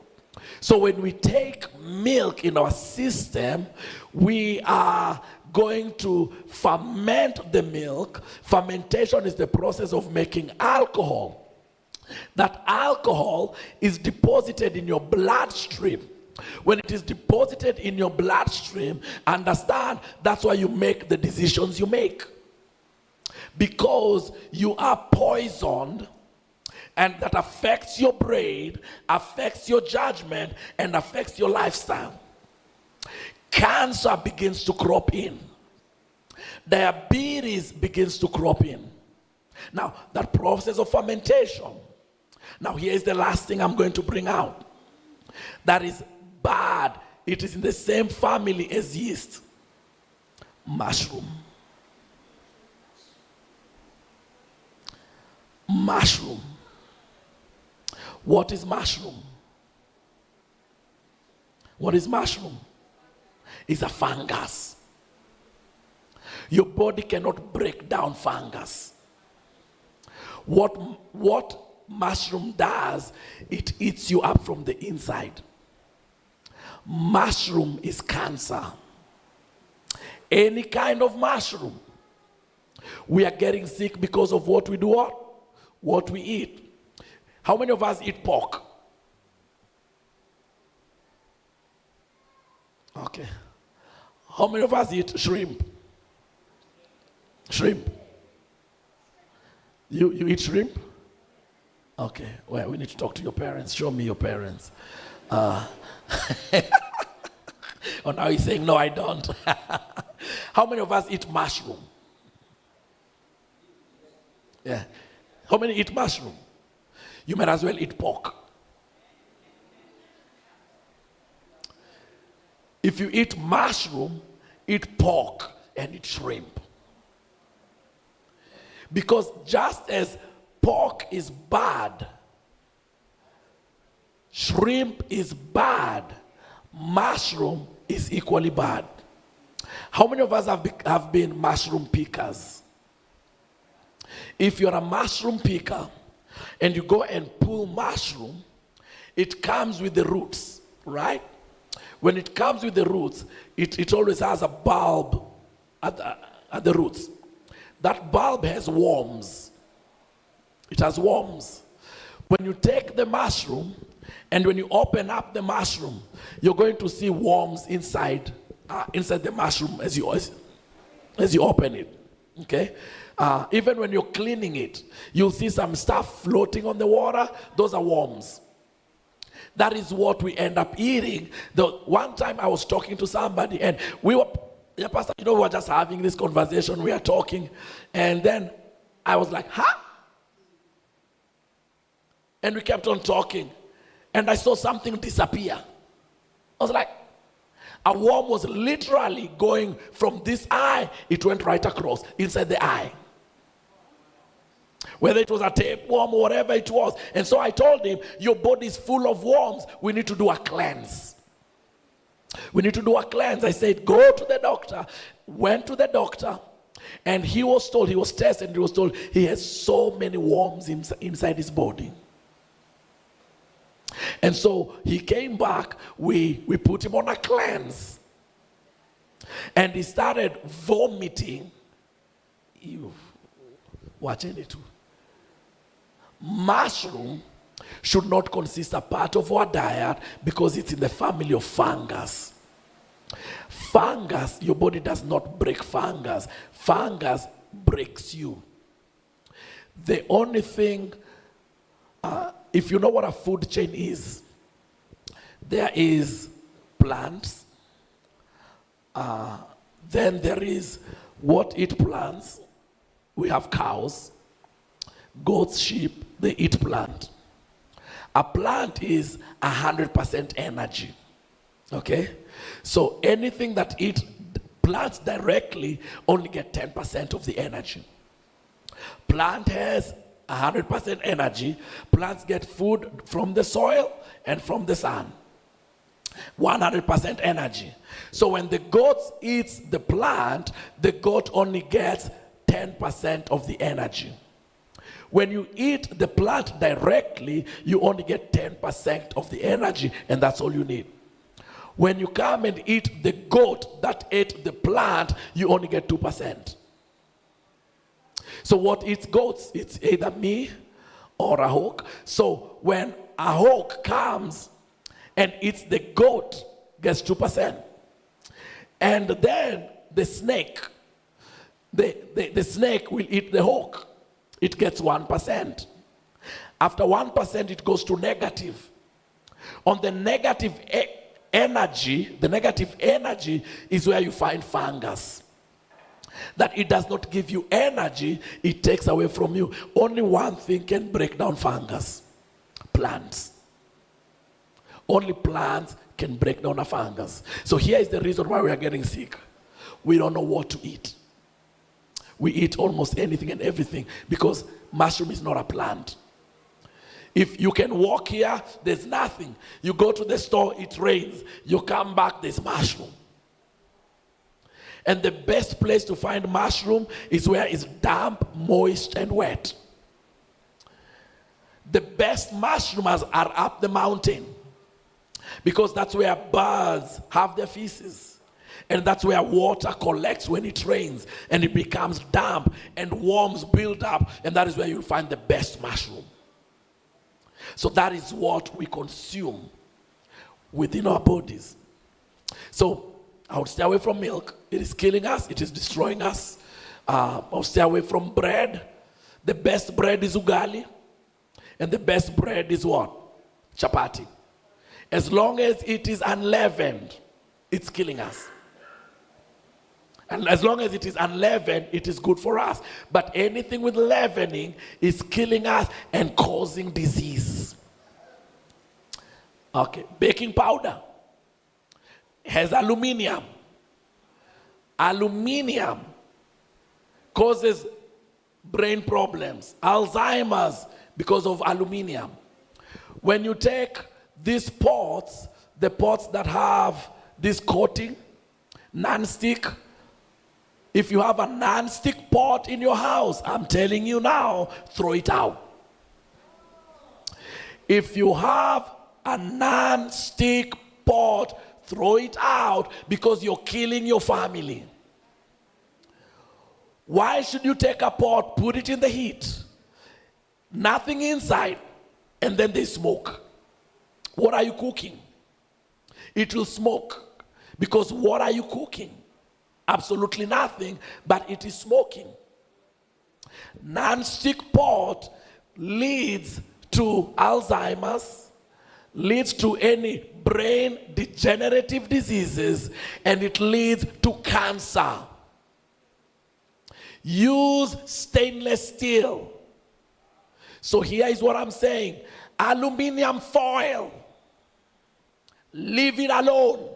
Speaker 1: So when we take milk in our system, we are going to ferment the milk. Fermentation is the process of making alcohol. That alcohol is deposited in your bloodstream. When it is deposited in your bloodstream, understand that's why you make the decisions you make. Because you are poisoned, and that affects your brain, affects your judgment, and affects your lifestyle. Cancer begins to crop in. Diabetes begins to crop in. Now, that process of fermentation. Now, here's the last thing I'm going to bring out. That is bad. It is in the same family as yeast. Mushroom. Mushroom. What is mushroom? What is mushroom? It's a fungus. Your body cannot break down fungus. What mushroom does, it eats you up from the inside. Mushroom is cancer. Any kind of mushroom. We are getting sick because of what we do, what we eat. How many of us eat pork? Okay. How many of us eat shrimp? Shrimp. You eat shrimp? Okay. Well, we need to talk to your parents. Show me your parents. Oh, now he's saying, no, I don't. How many of us eat mushroom? Yeah. How many eat mushroom? You might as well eat pork. If you eat mushroom, eat pork and eat shrimp. Because just as pork is bad, shrimp is bad, mushroom is equally bad. How many of us have been mushroom pickers? If you're a mushroom picker and you go and pull mushroom, it comes with the roots, right? When it comes with the roots, it always has a bulb at the roots. That bulb has worms. It has worms. When you take the mushroom and when you open up the mushroom, you're going to see worms inside the mushroom as you open it. Okay? Even when you're cleaning it, you'll see some stuff floating on the water. Those are worms. That is what we end up eating. The one time I was talking to somebody and Pastor, we were just having this conversation, we are talking, and then I was like, huh? And we kept on talking, and I saw something disappear. I was like, a worm was literally going from this eye, it went right across, inside the eye. Whether it was a tapeworm or whatever it was. And so I told him, your body is full of worms, we need to do a cleanse. We need to do a cleanse. I said, go to the doctor. Went to the doctor, and he was told, he was tested, and he was told he has so many worms inside his body. And so he came back, we put him on a cleanse, and he started vomiting. Watching it. Mushroom should not consist a part of our diet because it's in the family of fungus. Fungus, your body does not break fungus. Fungus breaks you. The only thing, if you know what a food chain is, there is plants, then there is what eat plants. We have cows, goats, sheep, they eat plant. A plant is 100% energy, okay? So anything that eats plants directly only get 10% of the energy. Plant has 100% energy. Plants get food from the soil and from the sun. 100% energy. So when the goat eats the plant, the goat only gets 10% of the energy. When you eat the plant directly, you only get 10% of the energy, and that's all you need. When you come and eat the goat that ate the plant, you only get 2%. So what eats goats? It's either me or a hawk. So when a hawk comes and eats the goat, gets 2%. And then the snake, the snake will eat the hawk. It gets 1%. After 1%, it goes to negative. On the negative energy, the negative energy is where you find fungus. That it does not give you energy, it takes away from you. Only one thing can break down fungus: plants. Only plants can break down a fungus. So here is the reason why we are getting sick. We don't know what to eat. We eat almost anything and everything because mushroom is not a plant. If you can walk here, there's nothing. You go to the store, it rains. You come back, there's mushroom. And the best place to find mushroom is where it's damp, moist, and wet. The best mushrooms are up the mountain because that's where birds have their feces. And that's where water collects when it rains and it becomes damp and worms build up, and that is where you'll find the best mushroom. So that is what we consume within our bodies. So I would stay away from milk. It is killing us. It is destroying us. I'll stay away from bread. The best bread is ugali. And the best bread is what? Chapati. As long as it is unleavened, it's killing us. And as long as it is unleavened, it is good for us. But anything with leavening is killing us and causing disease. Okay, baking powder has aluminium. Aluminium causes brain problems, Alzheimer's, because of aluminium. When you take these pots, the pots that have this coating, non-stick, if you have a non-stick pot in your house, I'm telling you now, throw it out. If you have a non-stick pot, throw it out because you're killing your family. Why should you take a pot, put it in the heat, nothing inside, and then they smoke? What are you cooking? It will smoke. Because what are you cooking? Absolutely nothing, but it is smoking. Non-stick pot leads to Alzheimer's, leads to any brain degenerative diseases, and it leads to cancer. Use stainless steel. So here is what I'm saying. Aluminum foil, leave it alone.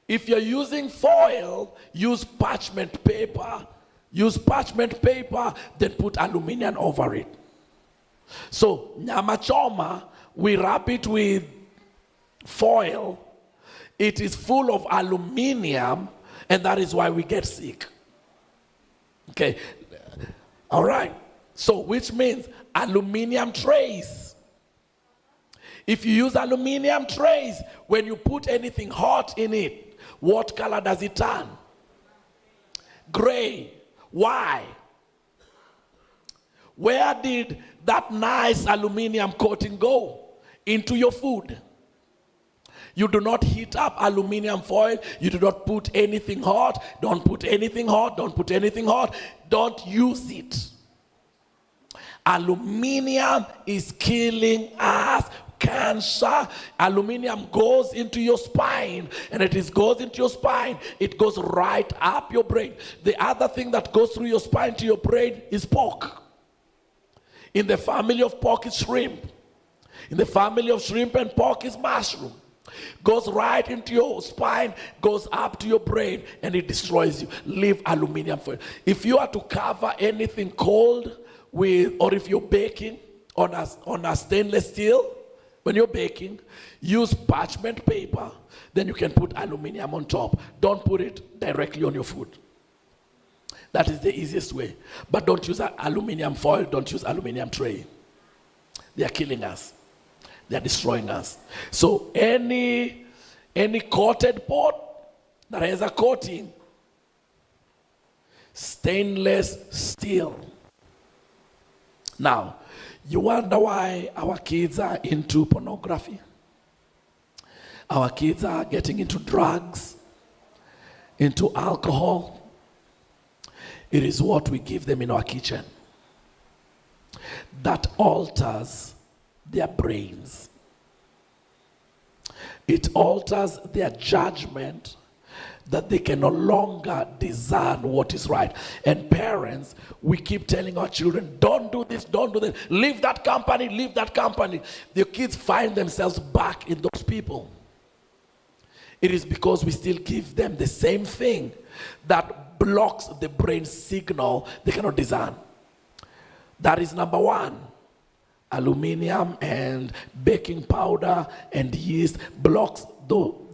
Speaker 1: If you're using foil, use parchment paper. Use parchment paper, then put aluminum over it. So, nyama choma, we wrap it with foil. It is full of aluminum, and that is why we get sick. Okay, all right. So, which means aluminum trays. If you use aluminum trays, when you put anything hot in it, what color does it turn? Gray. Why? Where did that nice aluminum coating go? Into your food. You do not heat up aluminum foil. You do not put anything hot. Don't put anything hot. Don't put anything hot. Don't use it. Aluminum is killing us. Cancer. Aluminum goes into your spine, and goes into your spine, it goes right up your brain. The other thing that goes through your spine to your brain is pork. In the family of pork is shrimp. In the family of shrimp and pork is mushroom. Goes right into your spine, goes up to your brain, and it destroys you. Leave aluminum foil. If you are to cover anything cold with, or if you're baking on a stainless steel, when you're baking, use parchment paper, then you can put aluminum on top. Don't put it directly on your food. That is the easiest way. But don't use aluminum foil, don't use aluminum tray. They are killing us. They are destroying us. So any coated pot that has a coating, stainless steel. Now, you wonder why our kids are into pornography? Our kids are getting into drugs, into alcohol. It is what we give them in our kitchen that alters their brains. It alters their judgment, that they can no longer discern what is right. And parents, we keep telling our children, don't do this, don't do that. Leave that company, leave that company. The kids find themselves back in those people. It is because we still give them the same thing that blocks the brain signal they cannot discern. That is number one. Aluminum and baking powder and yeast blocks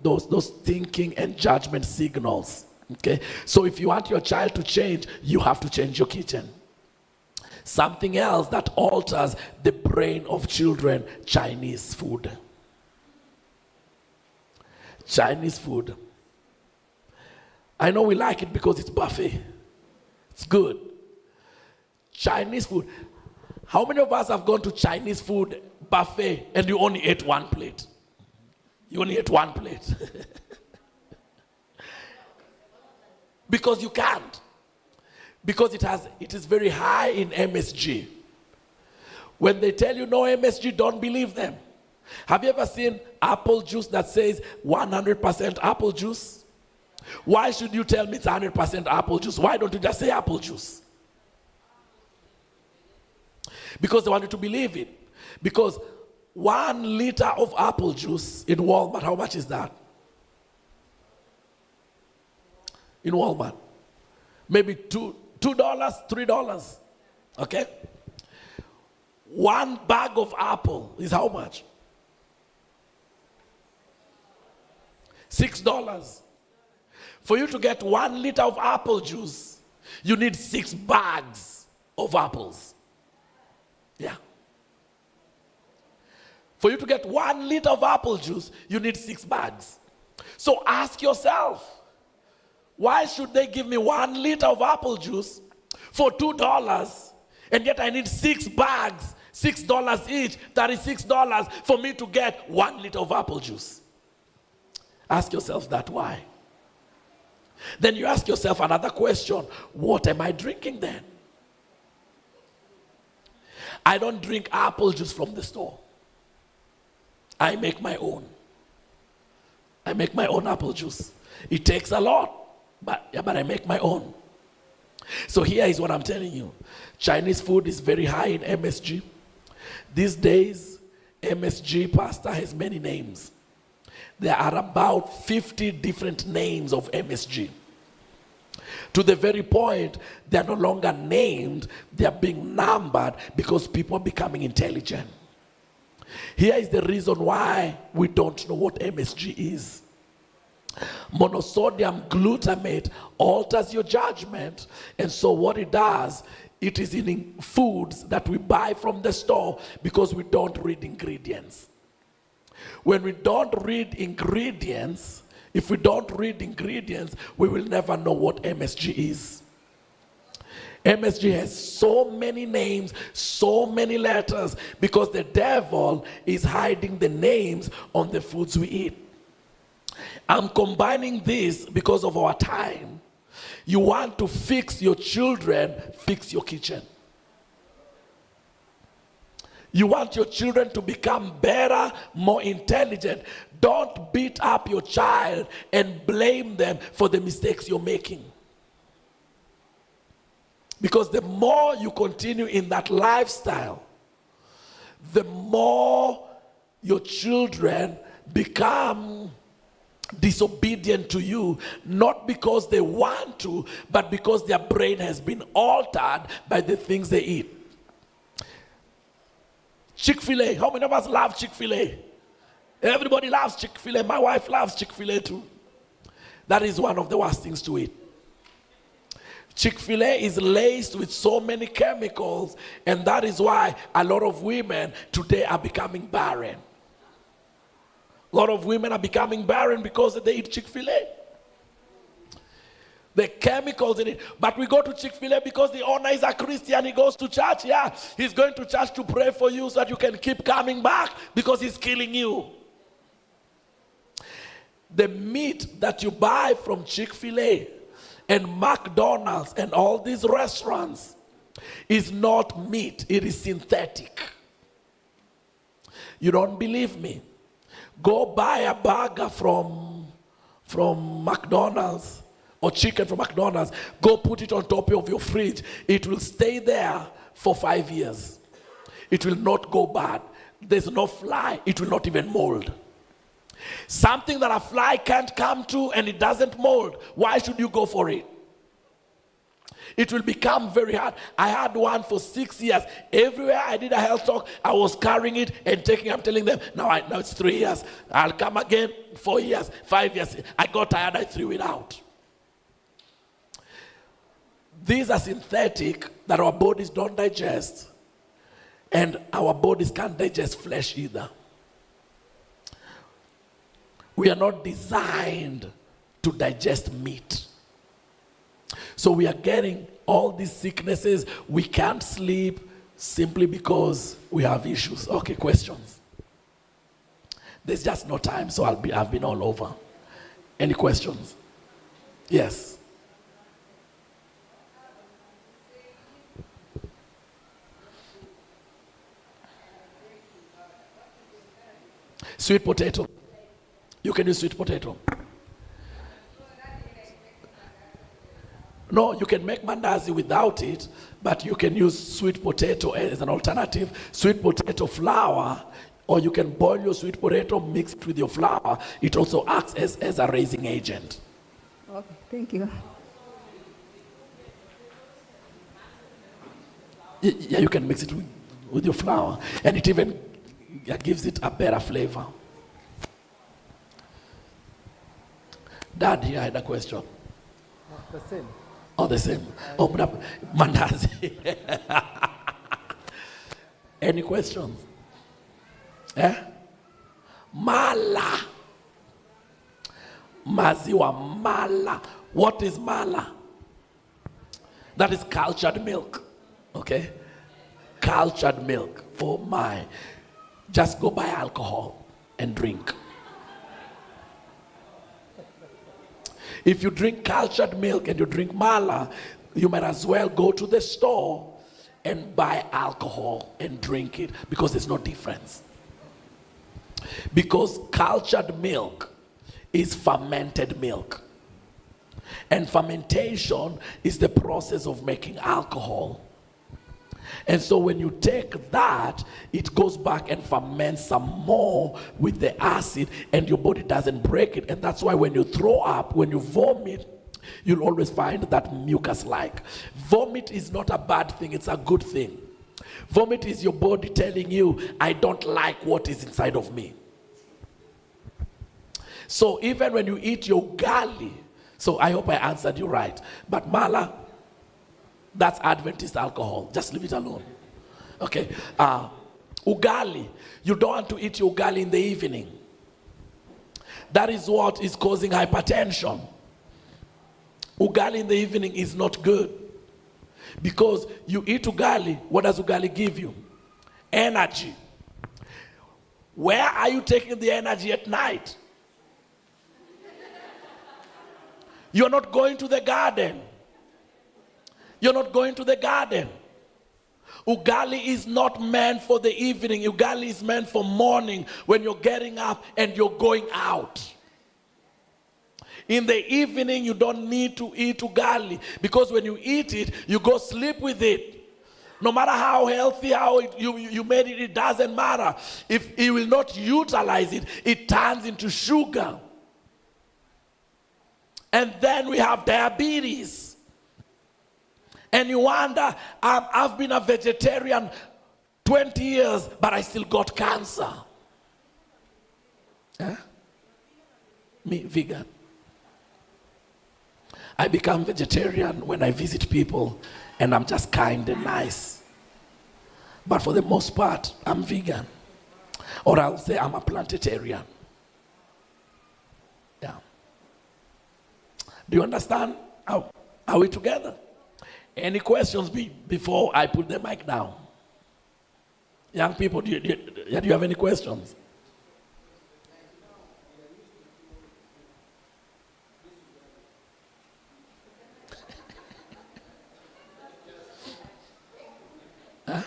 Speaker 1: those thinking and judgment signals. Okay? So if you want your child to change, you have to change your kitchen. Something else that alters the brain of children, Chinese food. Chinese food. I know we like it because it's buffet. It's good. Chinese food. How many of us have gone to Chinese food buffet and you only ate one plate? You only ate one plate. Because you can't. Because it is very high in MSG. When they tell you no MSG, don't believe them. Have you ever seen apple juice that says 100% apple juice? Why should you tell me it's 100% apple juice? Why don't you just say apple juice? Because they want you to believe it. Because 1 liter of apple juice in Walmart, how much is that? In Walmart. Maybe $2, $3. Okay? 1 bag of apple is how much? $6. For you to get 1 liter of apple juice, you need 6 bags of apples. Yeah. For you to get 1 liter of apple juice, you need 6 bags. So ask yourself, why should they give me 1 liter of apple juice for $2, and yet I need 6 bags, $6 each, $36 for me to get 1 liter of apple juice? Ask yourself that why. Then you ask yourself another question. What am I drinking then? I don't drink apple juice from the store. I make my own. I make my own apple juice. It takes a lot, but I make my own. So here is what I'm telling you. Chinese food is very high in MSG. These days, MSG, pastor, has many names. There are about 50 different names of MSG. To the very point, they are no longer named, they are being numbered because people are becoming intelligent. Here is the reason why we don't know what MSG is. Monosodium glutamate alters your judgment, and so what it does, it is in foods that we buy from the store because we don't read ingredients. When we don't read ingredients, if we don't read ingredients, we will never know what MSG is. MSG has so many names, so many letters, because the devil is hiding the names on the foods we eat. I'm combining this because of our time. You want to fix your children, fix your kitchen. You want your children to become better, more intelligent. Don't beat up your child and blame them for the mistakes you're making. Because the more you continue in that lifestyle, the more your children become disobedient to you, not because they want to, but because their brain has been altered by the things they eat. Chick-fil-A. How many of us love Chick-fil-A? Everybody loves Chick-fil-A. My wife loves Chick-fil-A too. That is one of the worst things to eat. Chick-fil-A is laced with so many chemicals, and that is why a lot of women today are becoming barren. A lot of women are becoming barren because they eat Chick-fil-A. The chemicals in it. But we go to Chick-fil-A because the owner is a Christian. He goes to church. Yeah, he's going to church to pray for you so that you can keep coming back because he's killing you. The meat that you buy from Chick-fil-A and McDonald's and all these restaurants is not meat. It is synthetic. You don't believe me? Go buy a burger from McDonald's or chicken from McDonald's. Go put it on top of your fridge. It will stay there for 5 years. It will not go bad. There's no fly. It will not even mold. Something that a fly can't come to and it doesn't mold, why should you go for it? It will become very hard. I had one for 6 years. Everywhere I did a health talk, I was carrying it and taking. I'm telling them, now it's 3 years. I'll come again, 4 years, 5 years. I got tired, I threw it out. These are synthetic that our bodies don't digest, and our bodies can't digest flesh either. We are not designed to digest meat. So we are getting all these sicknesses. We can't sleep simply because we have issues. Okay, questions? There's just no time, so I've been all over. Any questions? Yes. Sweet potato. You can use sweet potato. No, you can make mandazi without it, but you can use sweet potato as an alternative. Sweet potato flour, or you can boil your sweet potato, mix it with your flour. It also acts as a raising agent.
Speaker 2: Okay, thank you.
Speaker 1: Yeah, you can mix it with your flour, and it even gives it a better flavor. Dad here had a question.
Speaker 3: The same.
Speaker 1: Oh, the same. Open up. Mandazi. Any questions? Yeah? Mala. Maziwa mala. What is mala? That is cultured milk. Okay? Cultured milk. Oh my. Just go buy alcohol and drink. If you drink cultured milk and you drink mala, you might as well go to the store and buy alcohol and drink it, because there's no difference. Because cultured milk is fermented milk. And fermentation is the process of making alcohol. And so when you take that, it goes back and ferments some more with the acid, and your body doesn't break it. And that's why when you throw up, when you vomit, you'll always find that mucus-like. Vomit is not a bad thing, it's a good thing. Vomit is your body telling you, I don't like what is inside of me. So even when you eat your ugali, so I hope I answered you right, but mala, that's Adventist alcohol. Just leave it alone. Okay. Ugali, you don't want to eat your ugali in the evening. That is what is causing hypertension. Ugali in the evening is not good. Because you eat ugali, what does ugali give you? Energy. Where are you taking the energy at night? You're not going to the garden. You're not going to the garden. Ugali is not meant for the evening. Ugali is meant for morning, when you're getting up and you're going out. In the evening, you don't need to eat ugali, because when you eat it, you go sleep with it. No matter how healthy, how you made it, it doesn't matter. If you will not utilize it, it turns into sugar. And then we have diabetes. And you wonder, I've been a vegetarian 20 years, but I still got cancer. Huh? Me, vegan. I become vegetarian when I visit people, and I'm just kind and nice. But for the most part, I'm vegan. Or I'll say I'm a planetarian. Yeah. Do you understand? Are we together? Any questions before I put the mic down? Young people, do you have any questions? Huh?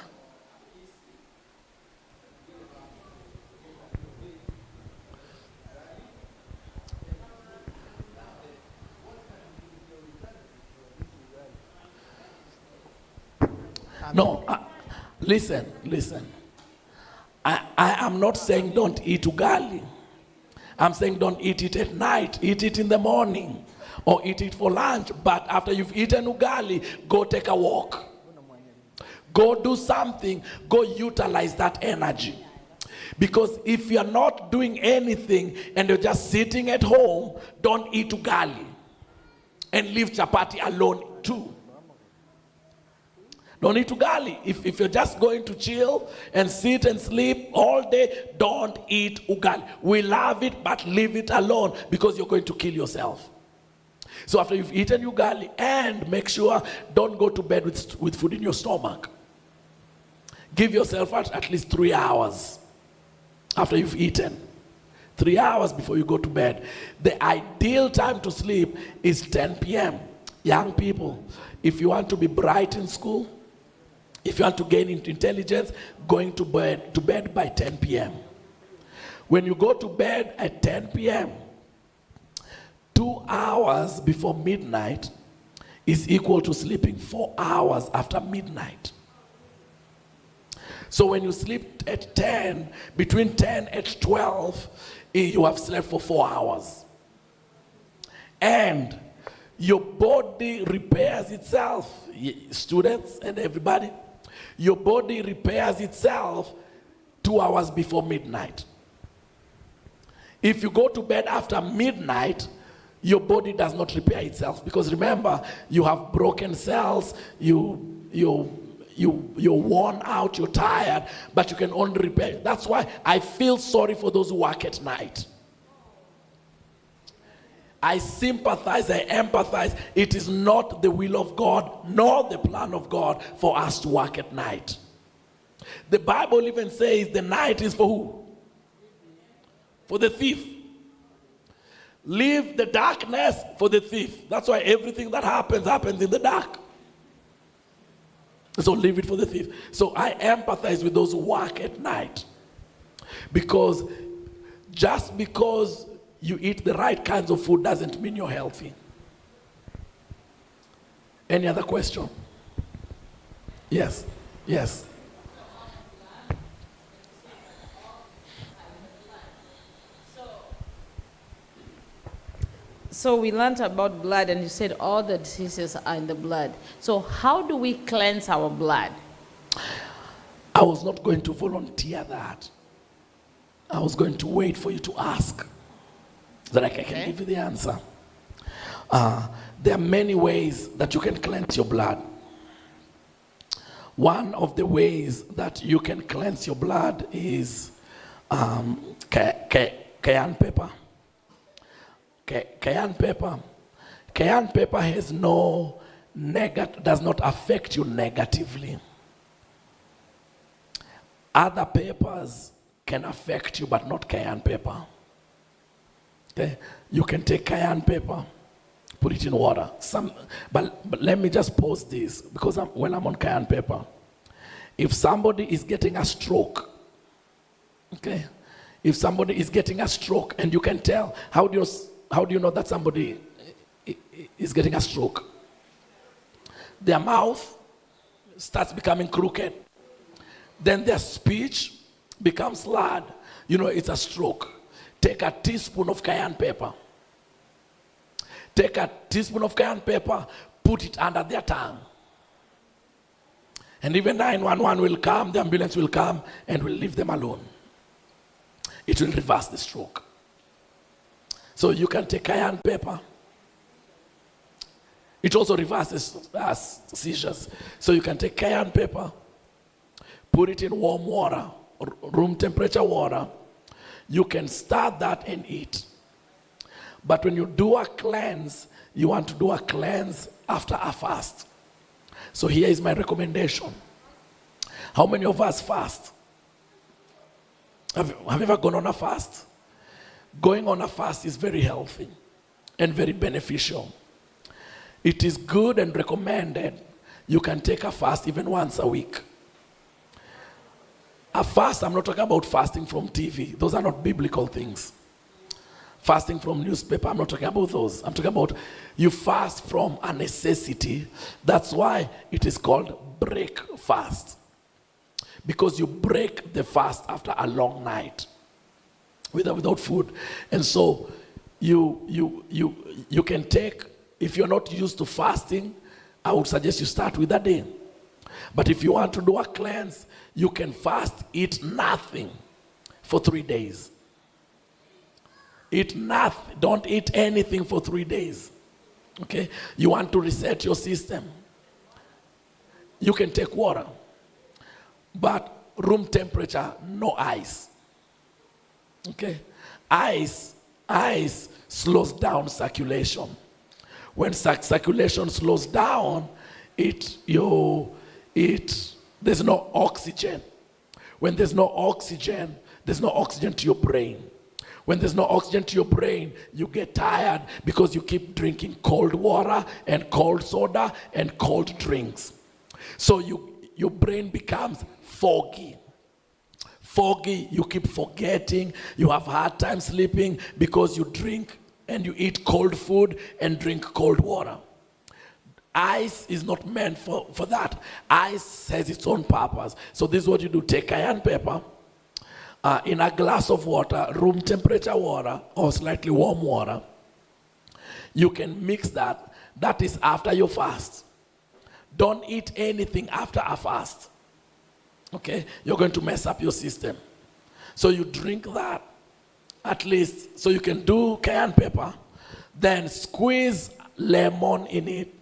Speaker 1: No, listen. I am not saying don't eat ugali. I'm saying don't eat it at night. Eat it in the morning, or eat it for lunch. But after you've eaten ugali, go take a walk. Go do something. Go utilize that energy. Because if you're not doing anything and you're just sitting at home, don't eat ugali. And leave chapati alone too. Don't eat ugali. If you're just going to chill and sit and sleep all day, don't eat ugali. We love it, but leave it alone, because you're going to kill yourself. So after you've eaten ugali, and make sure don't go to bed with food in your stomach. Give yourself at least 3 hours after you've eaten. 3 hours before you go to bed. The ideal time to sleep is 10 p.m. Young people, if you want to be bright in school, if you want to gain intelligence, going to bed by 10 p.m. When you go to bed at 10 p.m., 2 hours before midnight is equal to sleeping 4 hours after midnight. So when you sleep at 10, between 10 and 12, you have slept for 4 hours. And your body repairs itself, students and everybody. Your body repairs itself 2 hours before midnight. If you go to bed after midnight, your body does not repair itself, because remember, you have broken cells, your you're worn out, you're tired, but you can only repair. That's why I feel sorry for those who work at night. I sympathize, I empathize. It is not the will of God nor the plan of God for us to work at night. The Bible even says the night is for who? For the thief. Leave the darkness for the thief. That's why everything that happens in the dark. So leave it for the thief. So I empathize with those who work at night. Because just because you eat the right kinds of food doesn't mean you're healthy. Any other question? Yes. Yes.
Speaker 4: So we learned about blood, and you said all the diseases are in the blood. So how do we cleanse our blood?
Speaker 1: I was not going to volunteer that. I was going to wait for you to ask, so that I can give you the answer. There are many ways that you can cleanse your blood. One of the ways that you can cleanse your blood is cayenne pepper. Cayenne pepper. Cayenne pepper has does not affect you negatively. Other peppers can affect you, but not cayenne pepper. Okay? You can take cayenne pepper, put it in water. But let me just pause this, because when I'm on cayenne pepper, if somebody is getting a stroke, okay? If somebody is getting a stroke, and you can tell, how do you know that somebody is getting a stroke? Their mouth starts becoming crooked. Then their speech becomes slurred. You know it's a stroke. Take a teaspoon of cayenne pepper. Take a teaspoon of cayenne pepper, put it under their tongue. And even 911 will come, the ambulance will come, and will leave them alone. It will reverse the stroke. So you can take cayenne pepper. It also reverses seizures. So you can take cayenne pepper, put it in warm water, room temperature water. You can start that and eat. But when you do a cleanse, you want to do a cleanse after a fast. So here is my recommendation. How many of us fast? Have you ever gone on a fast? Going on a fast is very healthy and very beneficial. It is good and recommended. You can take a fast even once a week. A fast, I'm not talking about fasting from TV. Those are not biblical things. Fasting from newspaper, I'm not talking about those. I'm talking about you fast from a necessity. That's why it is called break fast. Because you break the fast after a long night without food. And so you can take, if you're not used to fasting, I would suggest you start with a day. But if you want to do a cleanse, you can fast, eat nothing for 3 days. Eat nothing, don't eat anything for 3 days. Okay? You want to reset your system. You can take water, but room temperature, no ice. Okay? Ice slows down circulation. When circulation slows down, there's no oxygen. When there's no oxygen to your brain. When there's no oxygen to your brain, you get tired because you keep drinking cold water and cold soda and cold drinks. So your brain becomes foggy. Foggy, you keep forgetting, you have hard time sleeping because you drink and you eat cold food and drink cold water. Ice is not meant for that. Ice has its own purpose. So this is what you do. Take cayenne pepper in a glass of water, room temperature water or slightly warm water. You can mix that. That is after your fast. Don't eat anything after a fast. Okay? You're going to mess up your system. So you drink that at least. So you can do cayenne pepper. Then squeeze lemon in it.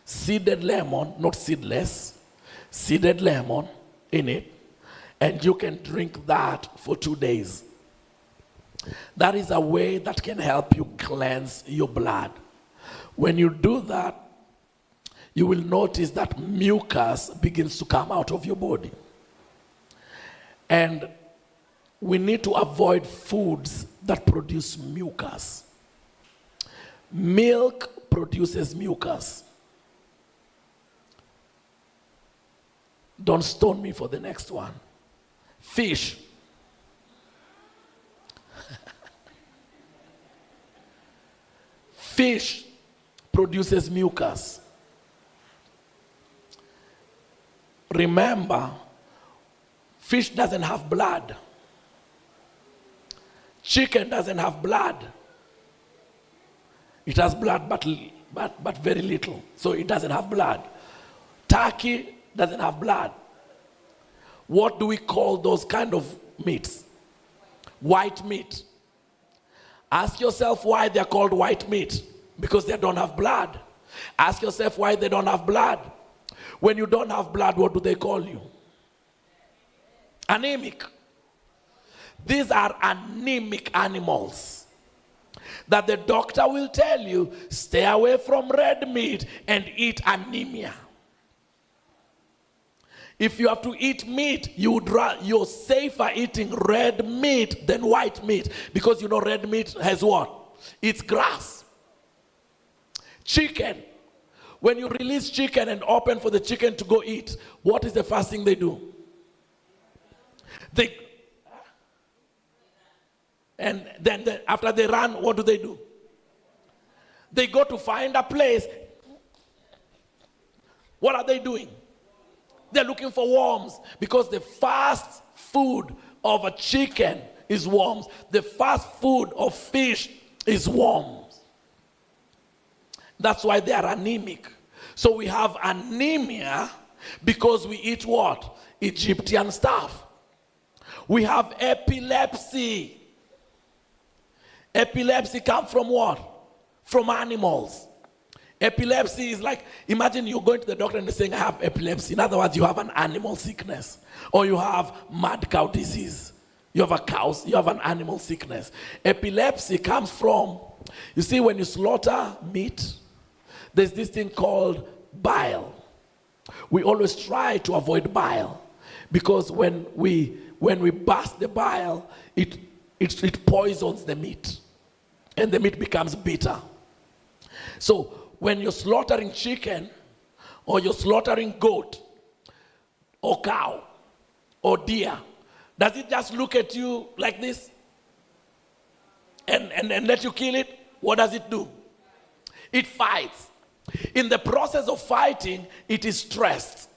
Speaker 1: Seeded lemon, not seedless. seeded lemon in it, and you can drink that for 2 days. That is a way that can help you cleanse your blood. When you do that, you will notice that mucus begins to come out of your body. And we need to avoid foods that produce mucus. Milk produces mucus. Don't stone me for the next one. Fish. Fish produces mucus. Remember, fish doesn't have blood. Chicken doesn't have blood. It has blood, but very little. So it doesn't have blood. Turkey doesn't have blood. What do we call those kind of meats? White meat. Ask yourself why they're called white meat. Because they don't have blood. Ask yourself why they don't have blood. When you don't have blood, what do they call you? Anemic. These are anemic animals that the doctor will tell you, stay away from red meat and eat anemia. If you have to eat meat, you're safer eating red meat than white meat, because you know red meat has what? It's grass. Chicken. When you release chicken and open for the chicken to go eat, what is the first thing they do? And then after they run, what do? They go to find a place. What are they doing? They're looking for worms, because the fast food of a chicken is worms. The fast food of fish is worms. That's why they are anemic. So we have anemia because we eat what? Egyptian stuff. We have epilepsy. Epilepsy comes from what? From animals. Epilepsy is like, imagine you're going to the doctor and they're saying, I have epilepsy. In other words, you have an animal sickness. Or you have mad cow disease. You have a cow, you have an animal sickness. Epilepsy comes from, you see, when you slaughter meat, there's this thing called bile. We always try to avoid bile, because when we burst the bile, it poisons the meat, and the meat becomes bitter. So when you're slaughtering chicken, or you're slaughtering goat, or cow, or deer, does it just look at you like this and let you kill it? What does it do? It fights. In the process of fighting, it is stressed.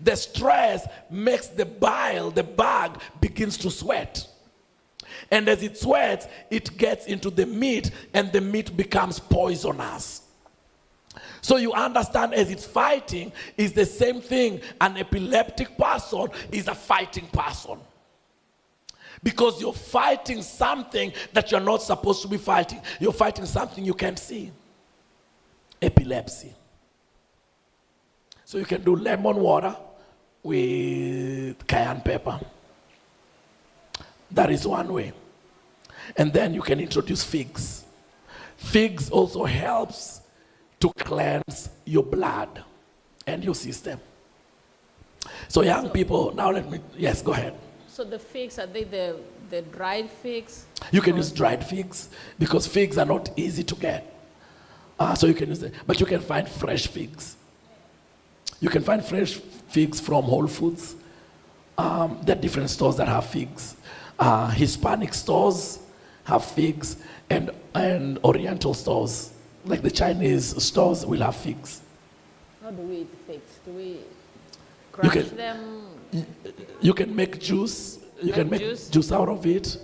Speaker 1: The stress makes the bile, the bag, begins to sweat. And as it sweats, it gets into the meat, and the meat becomes poisonous. So you understand, as it's fighting, is the same thing. An epileptic person is a fighting person. Because you're fighting something that you're not supposed to be fighting. You're fighting something you can't see. Epilepsy. So you can do lemon water with cayenne pepper. That is one way. And then you can introduce figs. Figs also helps to cleanse your blood and your system. So young people, now yes, go ahead.
Speaker 4: So the figs, are they the dried figs?
Speaker 1: You can use dried figs, because figs are not easy to get. So you can use it, but you can find fresh figs. You can find fresh figs from Whole Foods. There are different stores that have figs. Hispanic stores have figs, and Oriental stores, like the Chinese stores, will have figs.
Speaker 4: How do we eat figs? Do we crush them?
Speaker 1: You can make juice. You can make juice out of it,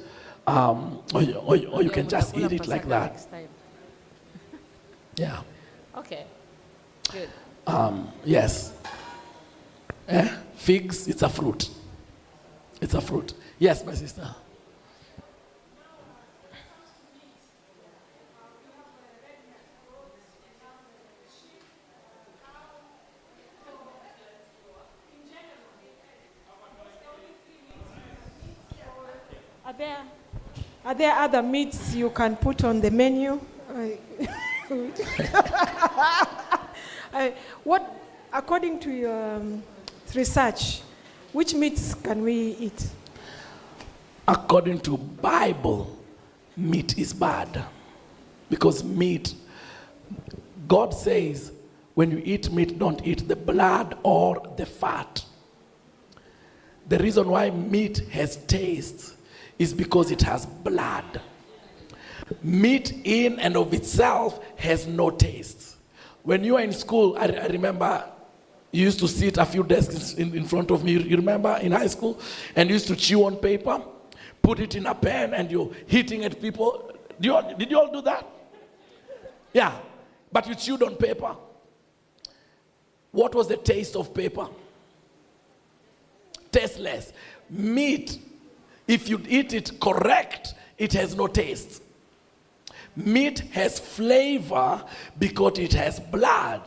Speaker 1: or you can just eat it like that. Yeah.
Speaker 4: Okay. Good.
Speaker 1: Yes. Figs, it's a fruit. It's a fruit. Yes, my sister.
Speaker 5: Are there other meats you can put on the menu? What, according to your research, which meats can we eat?
Speaker 1: According to Bible, meat is bad. Because meat, God says, when you eat meat, don't eat the blood or the fat. The reason why meat has taste is because it has blood. Meat in and of itself has no taste. When you are in school, I remember you used to sit a few desks in front of me, you remember, in high school, and you used to chew on paper, put it in a pen, and you're hitting at people. Did you all do that? Yeah, but you chewed on paper. What was the taste of paper? Tasteless. Meat, if you eat it correct, it has no taste. Meat has flavor because it has blood.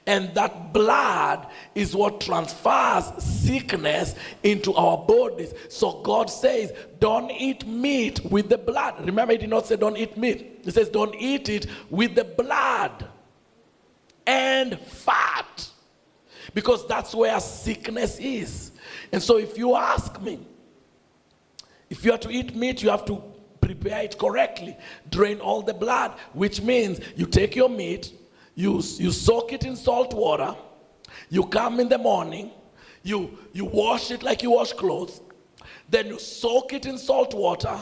Speaker 1: And that blood is what transfers sickness into our bodies. So God says, don't eat meat with the blood. Remember, he did not say don't eat meat. He says don't eat it with the blood and fat. Because that's where sickness is. And so if you ask me, if you are to eat meat, you have to prepare it correctly. Drain all the blood, which means you take your meat, you soak it in salt water, you come in the morning, you wash it like you wash clothes, then you soak it in salt water,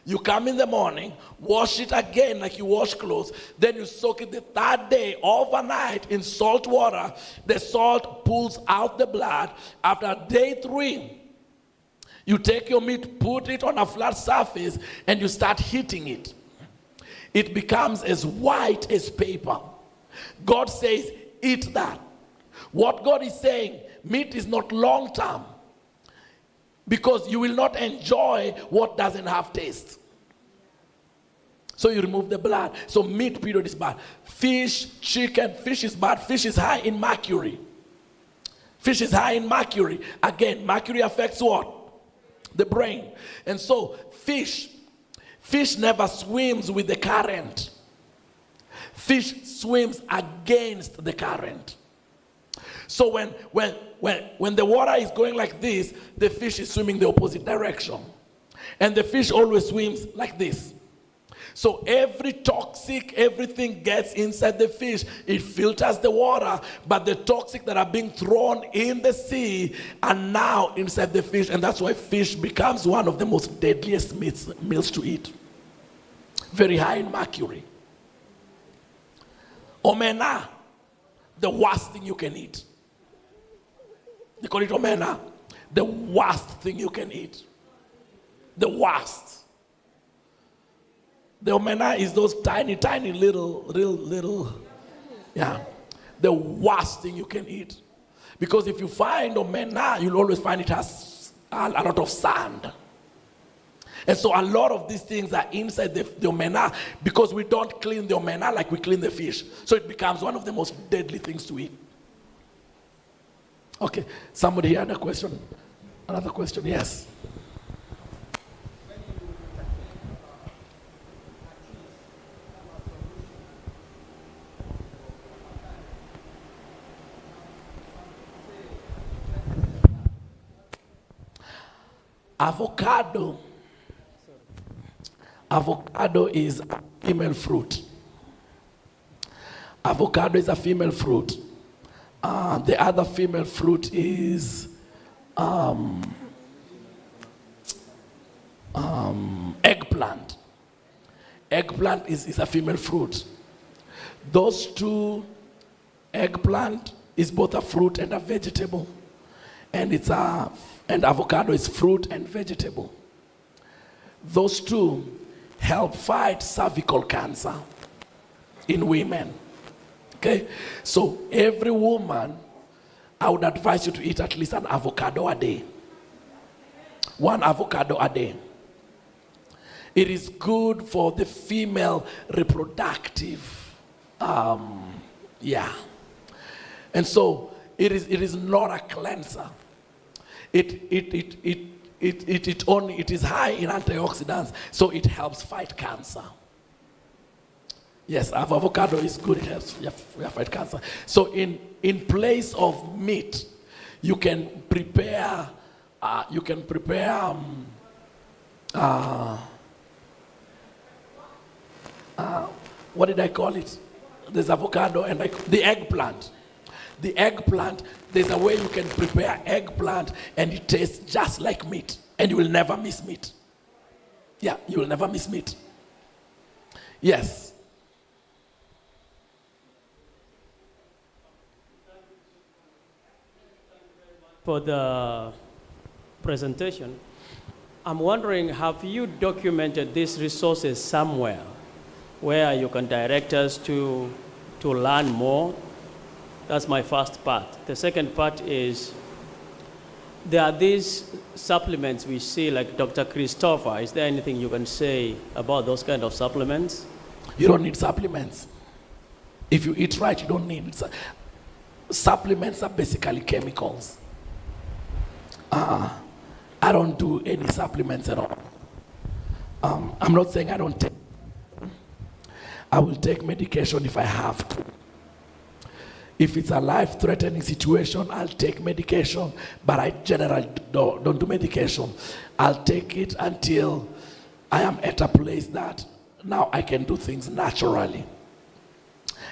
Speaker 1: you come in the morning, wash it again like you wash clothes, then you soak it the third day overnight in salt water. The salt pulls out the blood. After day 3, you take your meat, put it on a flat surface, and you start heating it. It becomes as white as paper. God says, eat that. What God is saying, meat is not long term, because you will not enjoy what doesn't have taste. So you remove the blood. So meat period is bad. Fish, chicken, fish is bad. Fish is high in mercury. Fish is high in mercury. Again, mercury affects what? The brain. And so fish never swims with the current. Fish swims against the current. So when the water is going like this, the fish is swimming the opposite direction. And the fish always swims like this. So every toxic, everything gets inside the fish. It filters the water, but the toxic that are being thrown in the sea are now inside the fish. And that's why fish becomes one of the most deadliest meals to eat. Very high in mercury. Omena, the worst thing you can eat. They call it omena. The worst thing you can eat. The worst. The omena is those tiny little, yeah. The worst thing you can eat. Because if you find omena, you'll always find it has a lot of sand. And so a lot of these things are inside the omena because we don't clean the omena like we clean the fish. So it becomes one of the most deadly things to eat. Okay, somebody had a question? Another question, yes. Avocado is a female fruit. Avocado is a female fruit. The other female fruit is eggplant. Eggplant is a female fruit. Those two, eggplant is both a fruit and a vegetable. And avocado is fruit and vegetable. Those two help fight cervical cancer in women. Okay? So every woman, I would advise you to eat at least an avocado a day. One avocado a day. It is good for the female reproductive, yeah. And so it is not a cleanser. It it is high in antioxidants, so it helps fight cancer. Yes, avocado is good. It helps fight cancer. So in place of meat, you can prepare. What did I call it? There's avocado and the eggplant. The eggplant, there's a way you can prepare eggplant and it tastes just like meat. And you will never miss meat. Yeah, you will never miss meat. Yes.
Speaker 6: For the presentation, I'm wondering, have you documented these resources somewhere where you can direct us to learn more? That's my first part. The second part is, there are these supplements we see, like Dr. Christopher. Is there anything you can say about those kind of supplements?
Speaker 1: You don't need supplements. If you eat right, you don't need it. Supplements are basically chemicals. I don't do any supplements at all. I'm not saying I don't take. I will take medication if I have to. If it's a life-threatening situation, I'll take medication, but I generally don't do medication. I'll take it until I am at a place that now I can do things naturally.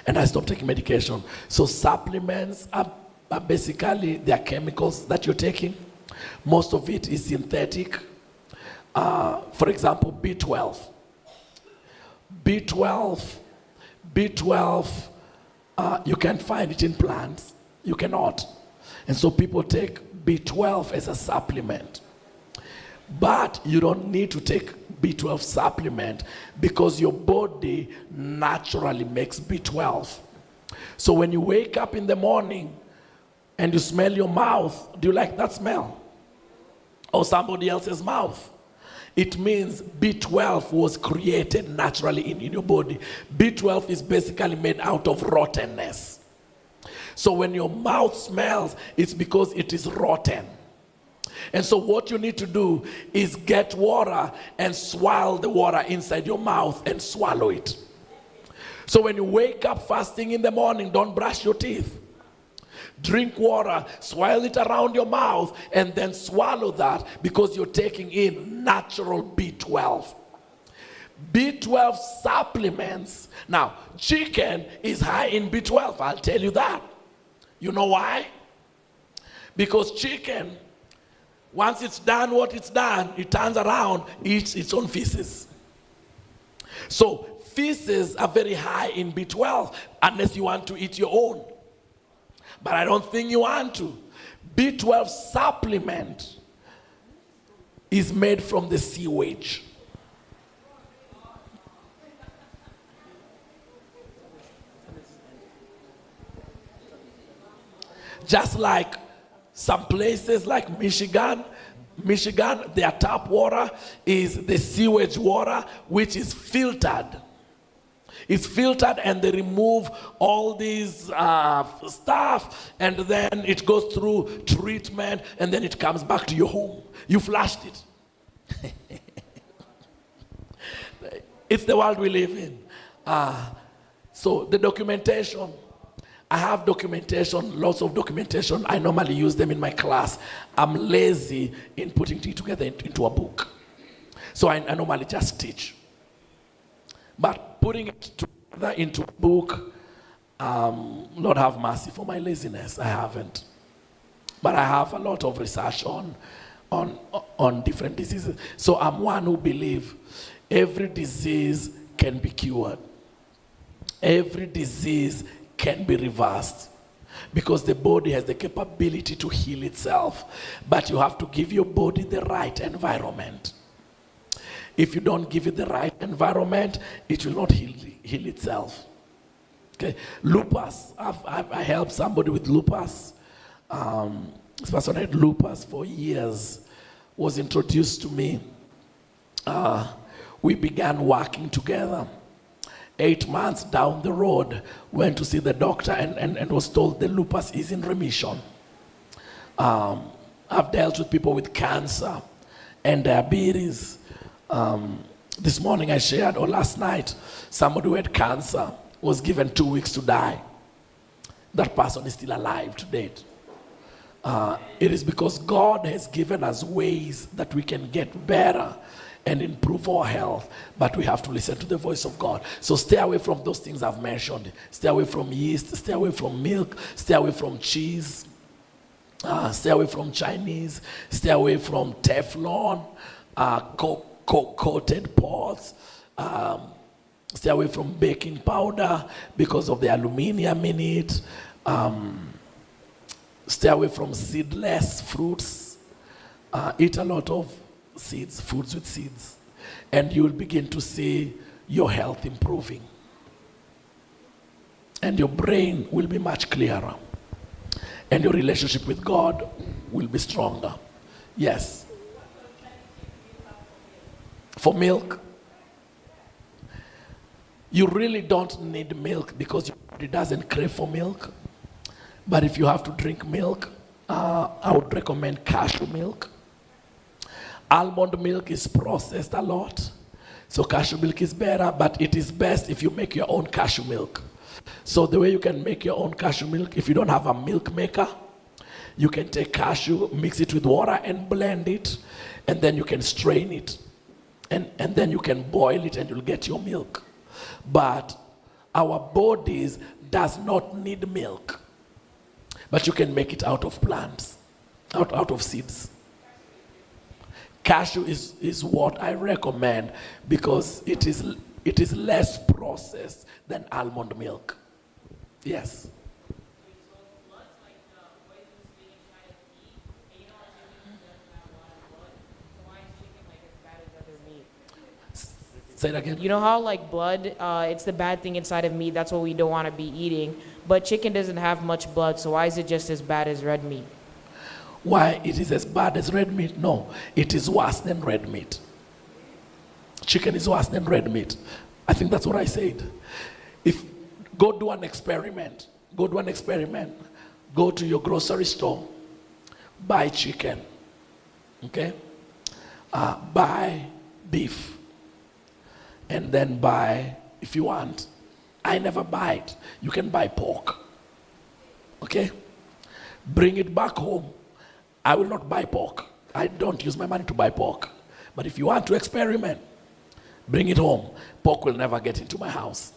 Speaker 1: And I stop taking medication. So supplements are basically, they are chemicals that you're taking. Most of it is synthetic. For example, B12. B12, you can find it in plants. You cannot. And so people take B12 as a supplement. But you don't need to take B12 supplement because your body naturally makes B12. So when you wake up in the morning and you smell your mouth, do you like that smell? Or somebody else's mouth? It means B12 was created naturally in your body. B12 is basically made out of rottenness. So when your mouth smells, it's because it is rotten. And so what you need to do is get water and swallow the water inside your mouth and swallow it. So when you wake up fasting in the morning, don't brush your teeth. Drink water, swirl it around your mouth, and then swallow that because you're taking in natural B12. B12 supplements. Now, chicken is high in B12, I'll tell you that. You know why? Because chicken, once it's done what it's done, it turns around, eats its own feces. So feces are very high in B12 unless you want to eat your own. But I don't think you want to. B12 supplement is made from the sewage. Just like some places like Michigan, their tap water is the sewage water, which is filtered. It's filtered and they remove all these stuff and then it goes through treatment and then it comes back to your home. You flushed it. It's the world we live in. So the documentation, I have documentation, lots of documentation. I normally use them in my class. I'm lazy in putting it together into a book. So I normally just teach. But putting it together into a book, Lord have mercy for my laziness. I haven't. But I have a lot of research on different diseases. So I'm one who believes every disease can be cured. Every disease can be reversed because the body has the capability to heal itself. But you have to give your body the right environment. If you don't give it the right environment, it will not heal itself. Okay, lupus. I helped somebody with lupus. This person had lupus for years. Was introduced to me. We began working together. 8 months down the road, went to see the doctor and was told the lupus is in remission. I've dealt with people with cancer. and diabetes. This morning I shared, or last night, somebody who had cancer was given 2 weeks to die. That person is still alive to date. It is because God has given us ways that we can get better and improve our health, but we have to listen to the voice of God. So stay away from those things I've mentioned. Stay away from yeast, stay away from milk, stay away from cheese, stay away from Chinese, stay away from Teflon, coated pots, stay away from baking powder because of the aluminum in it. Stay away from seedless fruits. Eat a lot of seeds, foods with seeds, and you will begin to see your health improving. And your brain will be much clearer. And your relationship with God will be stronger. Yes. For milk, you really don't need milk because your body doesn't crave for milk. But if you have to drink milk, I would recommend cashew milk. Almond milk is processed a lot, so cashew milk is better, but it is best if you make your own cashew milk. So the way you can make your own cashew milk, if you don't have a milk maker, you can take cashew, mix it with water and blend it, and then you can strain it. And then you can boil it and you'll get your milk. But our bodies does not need milk. But you can make it out of plants, out of seeds. Cashew is what I recommend because it is less processed than almond milk. Yes. Say it again.
Speaker 7: You know how like blood, it's the bad thing inside of meat, that's what we don't want to be eating. But chicken doesn't have much blood, so why is it just as bad as red meat?
Speaker 1: Why it is as bad as red meat? No, it is worse than red meat. Chicken is worse than red meat. I think that's what I said. Go do an experiment. Go to your grocery store, buy chicken, okay? Buy beef, and then buy, if you want, I never buy it. You can buy pork, okay? Bring it back home. I will not buy pork. I don't use my money to buy pork. But if you want to experiment, bring it home. Pork will never get into my house.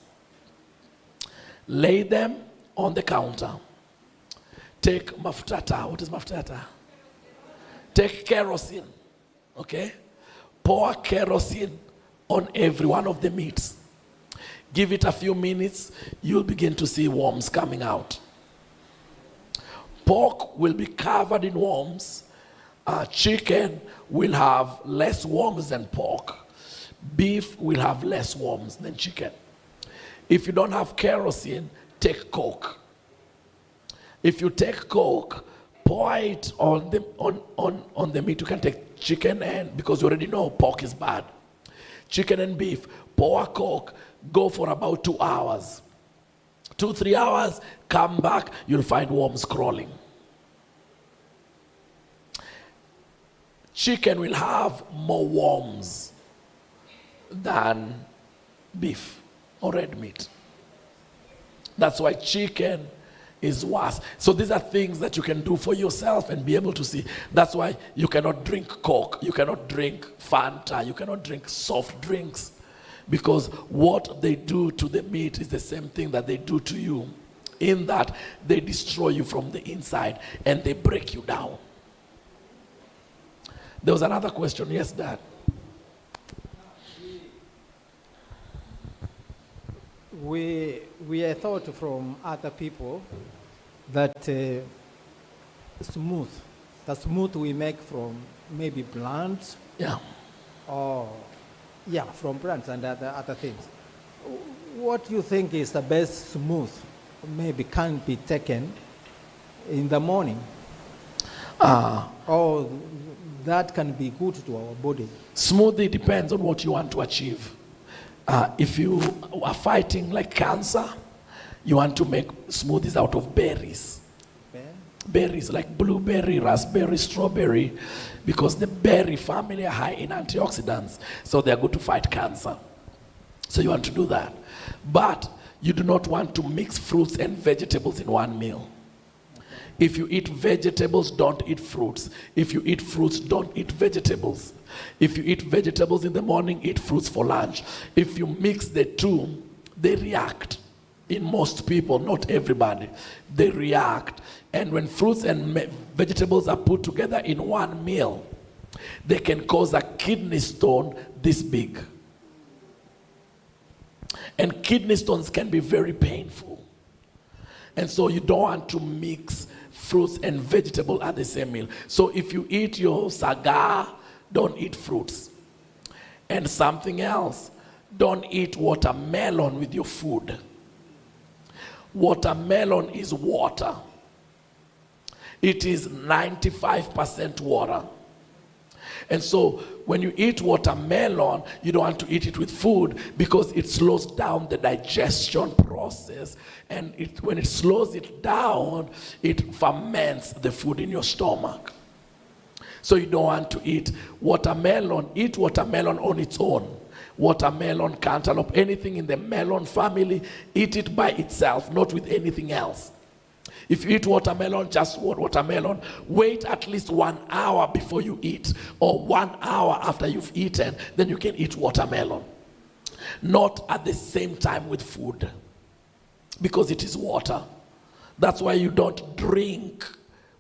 Speaker 1: Lay them on the counter. Take mafutata. What is mafutata? Take kerosene, okay? Pour kerosene on every one of the meats. Give it a few minutes, you'll begin to see worms coming out. Pork will be covered in worms. Chicken will have less worms than pork. Beef will have less worms than chicken. If you don't have kerosene, take Coke. If you take Coke, pour it on the meat. You can take chicken and, because you already know pork is bad. Chicken and beef, pour Coke, go for about 2 hours. 2-3 hours, come back, you'll find worms crawling. Chicken will have more worms than beef or red meat. That's why chicken is worse. So these are things that you can do for yourself and be able to see. That's why you cannot drink Coke, you cannot drink Fanta, you cannot drink soft drinks, because what they do to the meat is the same thing that they do to you, in that they destroy you from the inside and they break you down. There was another question. Yes, Dad.
Speaker 3: We are taught from other people that the smooth we make from maybe plants, or from plants and other things. What do you think is the best smooth maybe can be taken in the morning? Or that can be good to our body?
Speaker 1: Smoothie depends on what you want to achieve. If you are fighting like cancer, you want to make smoothies out of berries. berries like blueberry, raspberry, strawberry, because the berry family are high in antioxidants, so they are good to fight cancer. So you want to do that. But you do not want to mix fruits and vegetables in one meal. If you eat vegetables, don't eat fruits. If you eat fruits, don't eat vegetables. If you eat vegetables in the morning, eat fruits for lunch. If you mix the two, they react. In most people, not everybody, they react. And when fruits and vegetables are put together in one meal, they can cause a kidney stone this big. And kidney stones can be very painful. And so you don't want to mix fruits and vegetable at the same meal. So if you eat your saga, don't eat fruits. And something else, don't eat watermelon with your food. Watermelon is water. It is 95% water. And so when you eat watermelon, you don't want to eat it with food because it slows down the digestion process. And when it slows it down, it ferments the food in your stomach. So you don't want to eat watermelon. Eat watermelon on its own. Watermelon, cantaloupe, anything in the melon family, eat it by itself, not with anything else. If you eat watermelon, just watermelon. Wait at least 1 hour before you eat, or 1 hour after you've eaten, then you can eat watermelon. Not at the same time with food, because it is water. That's why you don't drink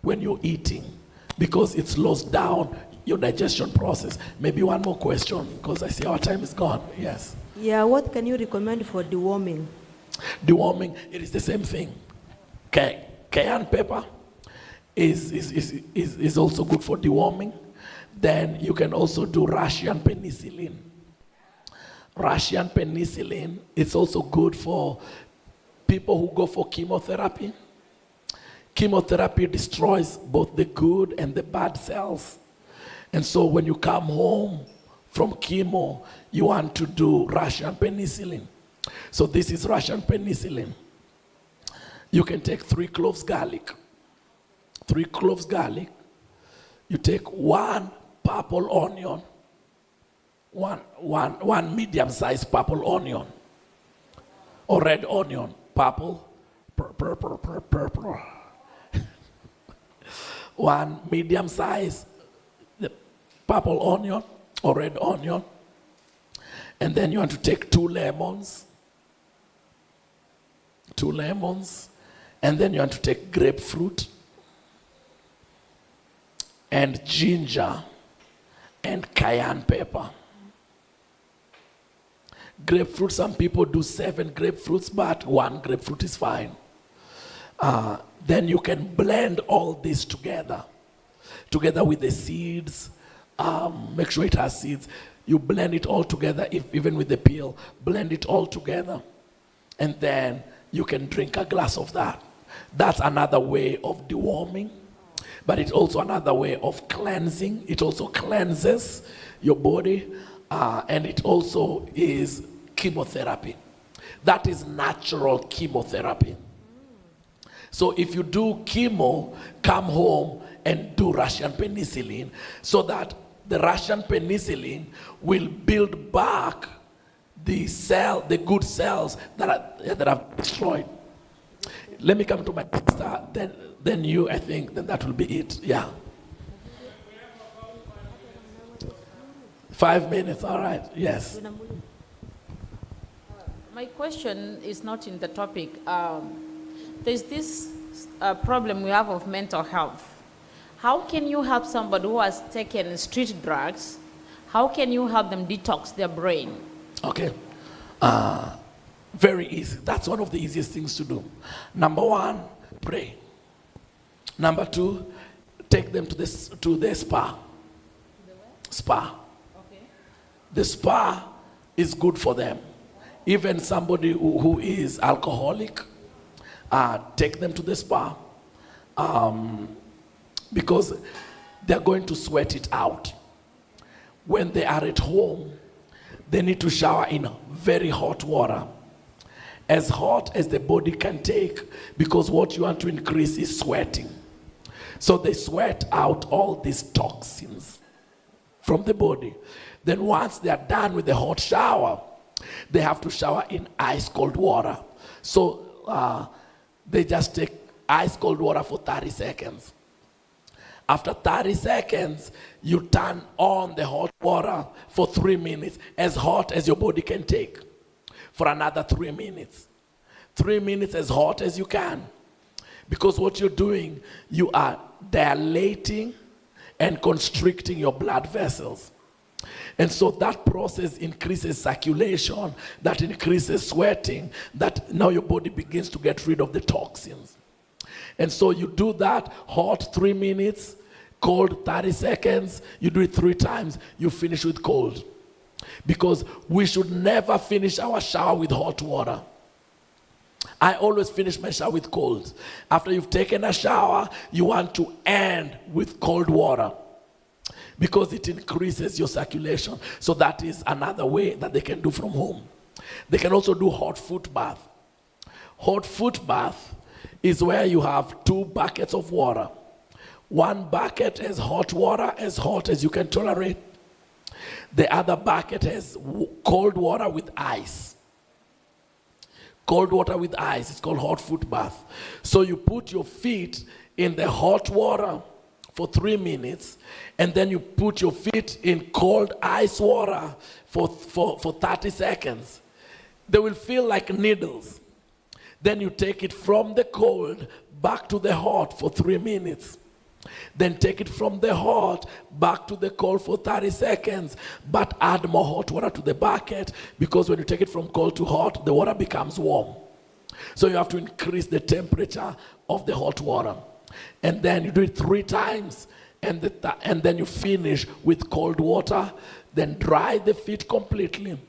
Speaker 1: when you're eating, because it slows down your digestion process. Maybe one more question, because I see our time is gone. Yes.
Speaker 2: Yeah, what can you recommend for deworming?
Speaker 1: Deworming, it is the same thing. Cayenne pepper is also good for deworming. Then you can also do Russian penicillin. Russian penicillin is also good for people who go for chemotherapy. Chemotherapy destroys both the good and the bad cells. And so when you come home from chemo, you want to do Russian penicillin. So this is Russian penicillin. You can take 3 cloves garlic. 3 cloves garlic. You take 1 purple onion. One medium-sized purple onion. Or red onion. Purple. Purple. 1 medium-sized purple onion or red onion. And then you want to take 2 lemons. 2 lemons. And then you want to take grapefruit and ginger and cayenne pepper. Grapefruit, some people do 7 grapefruits, but 1 grapefruit is fine. Then you can blend all this together with the seeds. Make sure it has seeds. You blend it all together, even with the peel. Blend it all together. And then you can drink a glass of that. That's another way of deworming. But it's also another way of cleansing. It also cleanses your body. And it also is chemotherapy. That is natural chemotherapy. So if you do chemo, come home and do Russian penicillin, so that the Russian penicillin will build back the good cells that are destroyed. Let me come to my sister, then you, I think, then that will be it. Yeah. 5 minutes, all right, yes.
Speaker 4: My question is not in the topic. There's this problem we have of mental health. How can you help somebody who has taken street drugs? How can you help them detox their brain?
Speaker 1: Okay. Very easy. That's one of the easiest things to do. Number 1, pray. Number 2, take them to the spa. Spa.
Speaker 4: Okay.
Speaker 1: The spa is good for them. Even somebody who is alcoholic, take them to the spa. Because they're going to sweat it out. When they are at home, they need to shower in very hot water. As hot as the body can take, because what you want to increase is sweating. So they sweat out all these toxins from the body. Then once they are done with the hot shower, they have to shower in ice cold water. So they just take ice cold water for 30 seconds. After 30 seconds, you turn on the hot water for 3 minutes, as hot as your body can take, for another 3 minutes. 3 minutes as hot as you can. Because what you're doing, you are dilating and constricting your blood vessels. And so that process increases circulation, that increases sweating, that now your body begins to get rid of the toxins. And so you do that hot 3 minutes, cold 30 seconds, you do it 3 times, you finish with cold. Because we should never finish our shower with hot water. I always finish my shower with cold. After you've taken a shower, you want to end with cold water, because it increases your circulation. So that is another way that they can do from home. They can also do hot foot bath. Hot foot bath is where you have 2 buckets of water. 1 bucket has hot water, as hot as you can tolerate. The other bucket has cold water with ice. Cold water with ice. It's called hot foot bath. So you put your feet in the hot water for 3 minutes, and then you put your feet in cold ice water for 30 seconds. They will feel like needles. Then you take it from the cold back to the hot for 3 minutes. Then take it from the hot back to the cold for 30 seconds, but add more hot water to the bucket, because when you take it from cold to hot, the water becomes warm. So you have to increase the temperature of the hot water. And then you do it 3 times, and then you finish with cold water. Then dry the feet completely,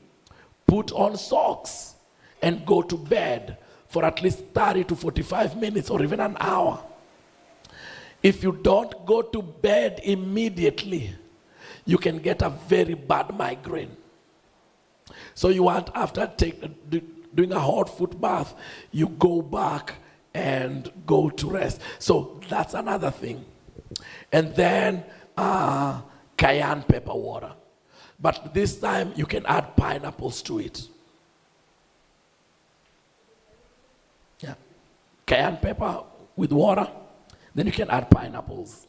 Speaker 1: put on socks, and go to bed for at least 30 to 45 minutes or even an hour. If you don't go to bed immediately, you can get a very bad migraine. So you want, after doing a hot foot bath, you go back and go to rest. So that's another thing. And then cayenne pepper water. But this time you can add pineapples to it. Yeah. Cayenne pepper with water. Then you can add pineapples.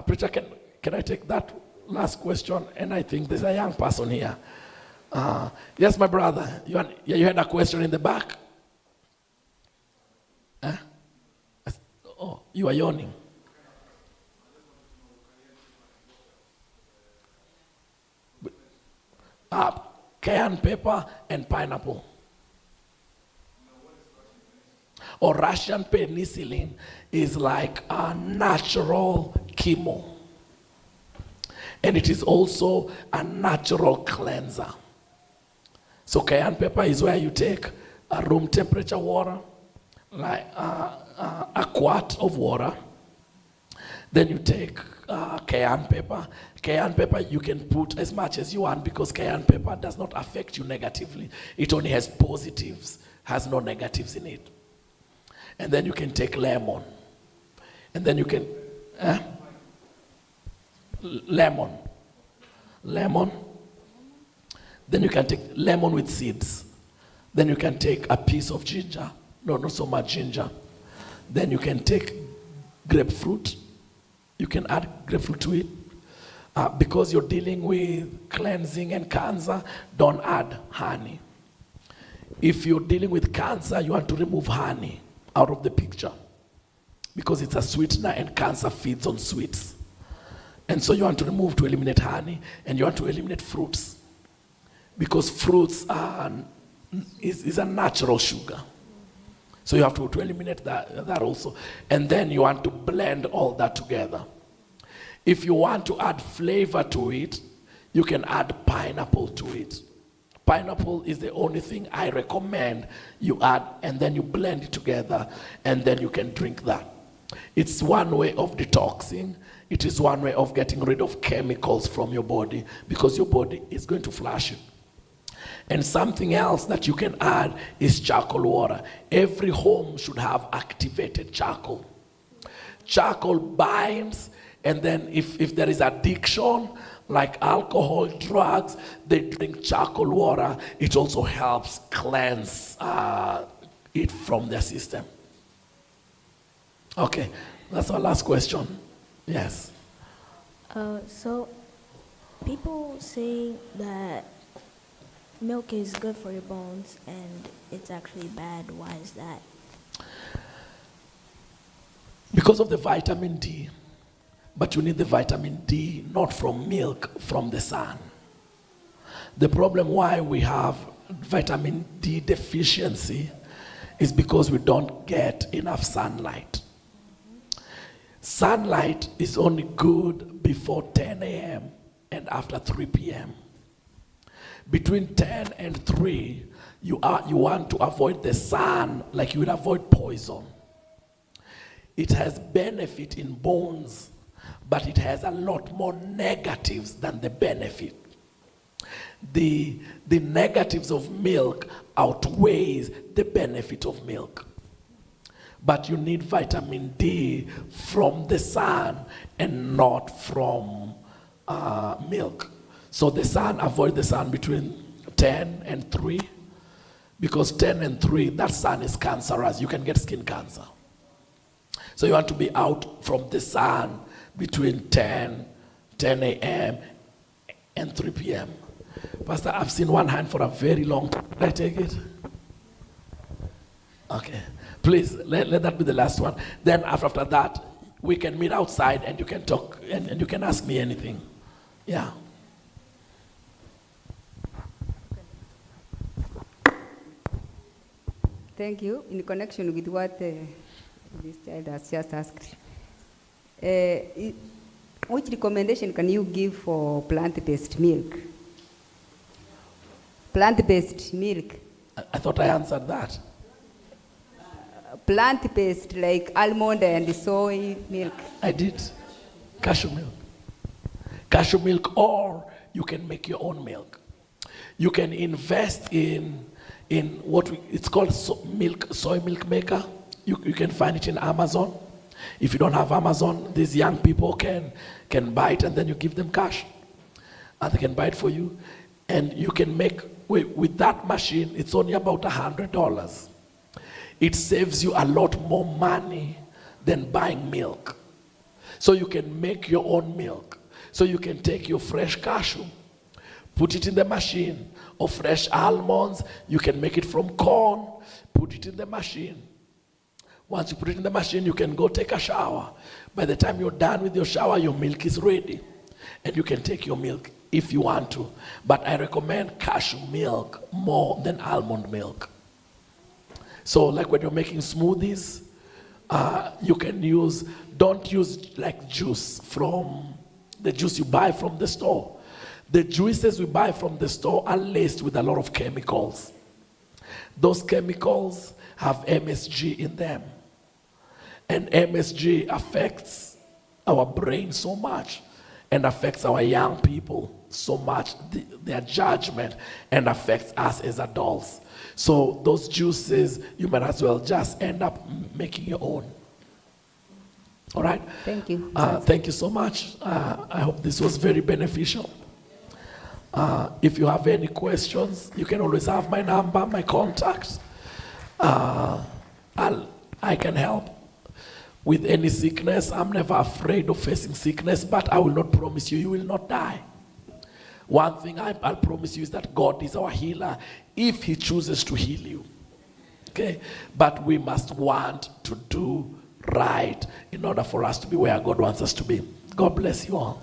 Speaker 1: Preacher, can I take that last question? And I think there's a young person here. Yes, my brother. You had a question in the back? Huh? Oh, you are yawning. Cayenne pepper and pineapple. Or Russian penicillin is like a natural chemo. And it is also a natural cleanser. So cayenne pepper is where you take a room temperature water, like a quart of water. Then you take cayenne pepper. Cayenne pepper you can put as much as you want, because cayenne pepper does not affect you negatively. It only has positives, has no negatives in it. And then you can take lemon. And then you can, lemon. Then you can take lemon with seeds. Then you can take a piece of ginger. No, not so much ginger. Then you can take grapefruit. You can add grapefruit to it. Because you're dealing with cleansing and cancer, don't add honey. If you're dealing with cancer, you want to remove honey out of the picture, because it's a sweetener and cancer feeds on sweets. And so you want to remove, to eliminate honey, and you want to eliminate fruits, because fruits is a natural sugar. So you have to eliminate that also. And then you want to blend all that together. If you want to add flavor to it, you can add pineapple to it. Pineapple is the only thing I recommend you add, and then you blend it together, and then you can drink that. It's one way of detoxing. It is one way of getting rid of chemicals from your body, because your body is going to flush it. And something else that you can add is charcoal water. Every home should have activated charcoal. Charcoal binds, and then if there is addiction, like alcohol, drugs, they drink charcoal water. It also helps cleanse it from their system. Okay, that's our last question. Yes.
Speaker 8: So, people say that milk is good for your bones and it's actually bad. Why is that?
Speaker 1: Because of the vitamin D. But you need the vitamin D not from milk, from the sun. The problem why we have vitamin D deficiency is because we don't get enough sunlight. Sunlight is only good before 10 a.m. and after 3 p.m. Between 10 and 3, you want to avoid the sun like you would avoid poison. It has benefit in bones, but it has a lot more negatives than the benefit. The negatives of milk outweighs the benefit of milk. But you need vitamin D from the sun and not from milk. So the sun, avoid the sun between 10 and 3, because 10 and 3, that sun is cancerous. You can get skin cancer. So you want to be out from the sun between 10 a.m. and 3 p.m. Pastor, I've seen one hand for a very long time. Can I take it? Okay. Please, let that be the last one. Then after that, we can meet outside and you can talk and you can ask me anything. Yeah.
Speaker 9: Thank you. In connection with what this child has just asked, which recommendation can you give for plant-based milk? Plant-based milk.
Speaker 1: I thought I answered that.
Speaker 9: Plant-based, like almond and soy milk.
Speaker 1: I did. Cashew milk. Cashew milk, or you can make your own milk. You can invest in what it's called soy milk maker. You can find it in Amazon. If you don't have Amazon, these young people can buy it and then you give them cash. And they can buy it for you. And you can make, with that machine, it's only about $100. It saves you a lot more money than buying milk. So you can make your own milk. So you can take your fresh cashew, put it in the machine, or fresh almonds. You can make it from corn, put it in the machine. Once you put it in the machine, you can go take a shower. By the time you're done with your shower, your milk is ready. And you can take your milk if you want to. But I recommend cashew milk more than almond milk. So like when you're making smoothies, you can don't use like juice from the juice you buy from the store. The juices we buy from the store are laced with a lot of chemicals. Those chemicals have MSG in them. And MSG affects our brain so much and affects our young people so much, their judgment, and affects us as adults. So those juices, you might as well just end up making your own. All right?
Speaker 9: Thank you.
Speaker 1: Thank you so much. I hope this was very beneficial. If you have any questions, you can always have my number, my contact. I can help with any sickness. I'm never afraid of facing sickness, but I will not promise you will not die. One thing I'll promise you is that God is our healer if he chooses to heal you. Okay? But we must want to do right in order for us to be where God wants us to be. God bless you all.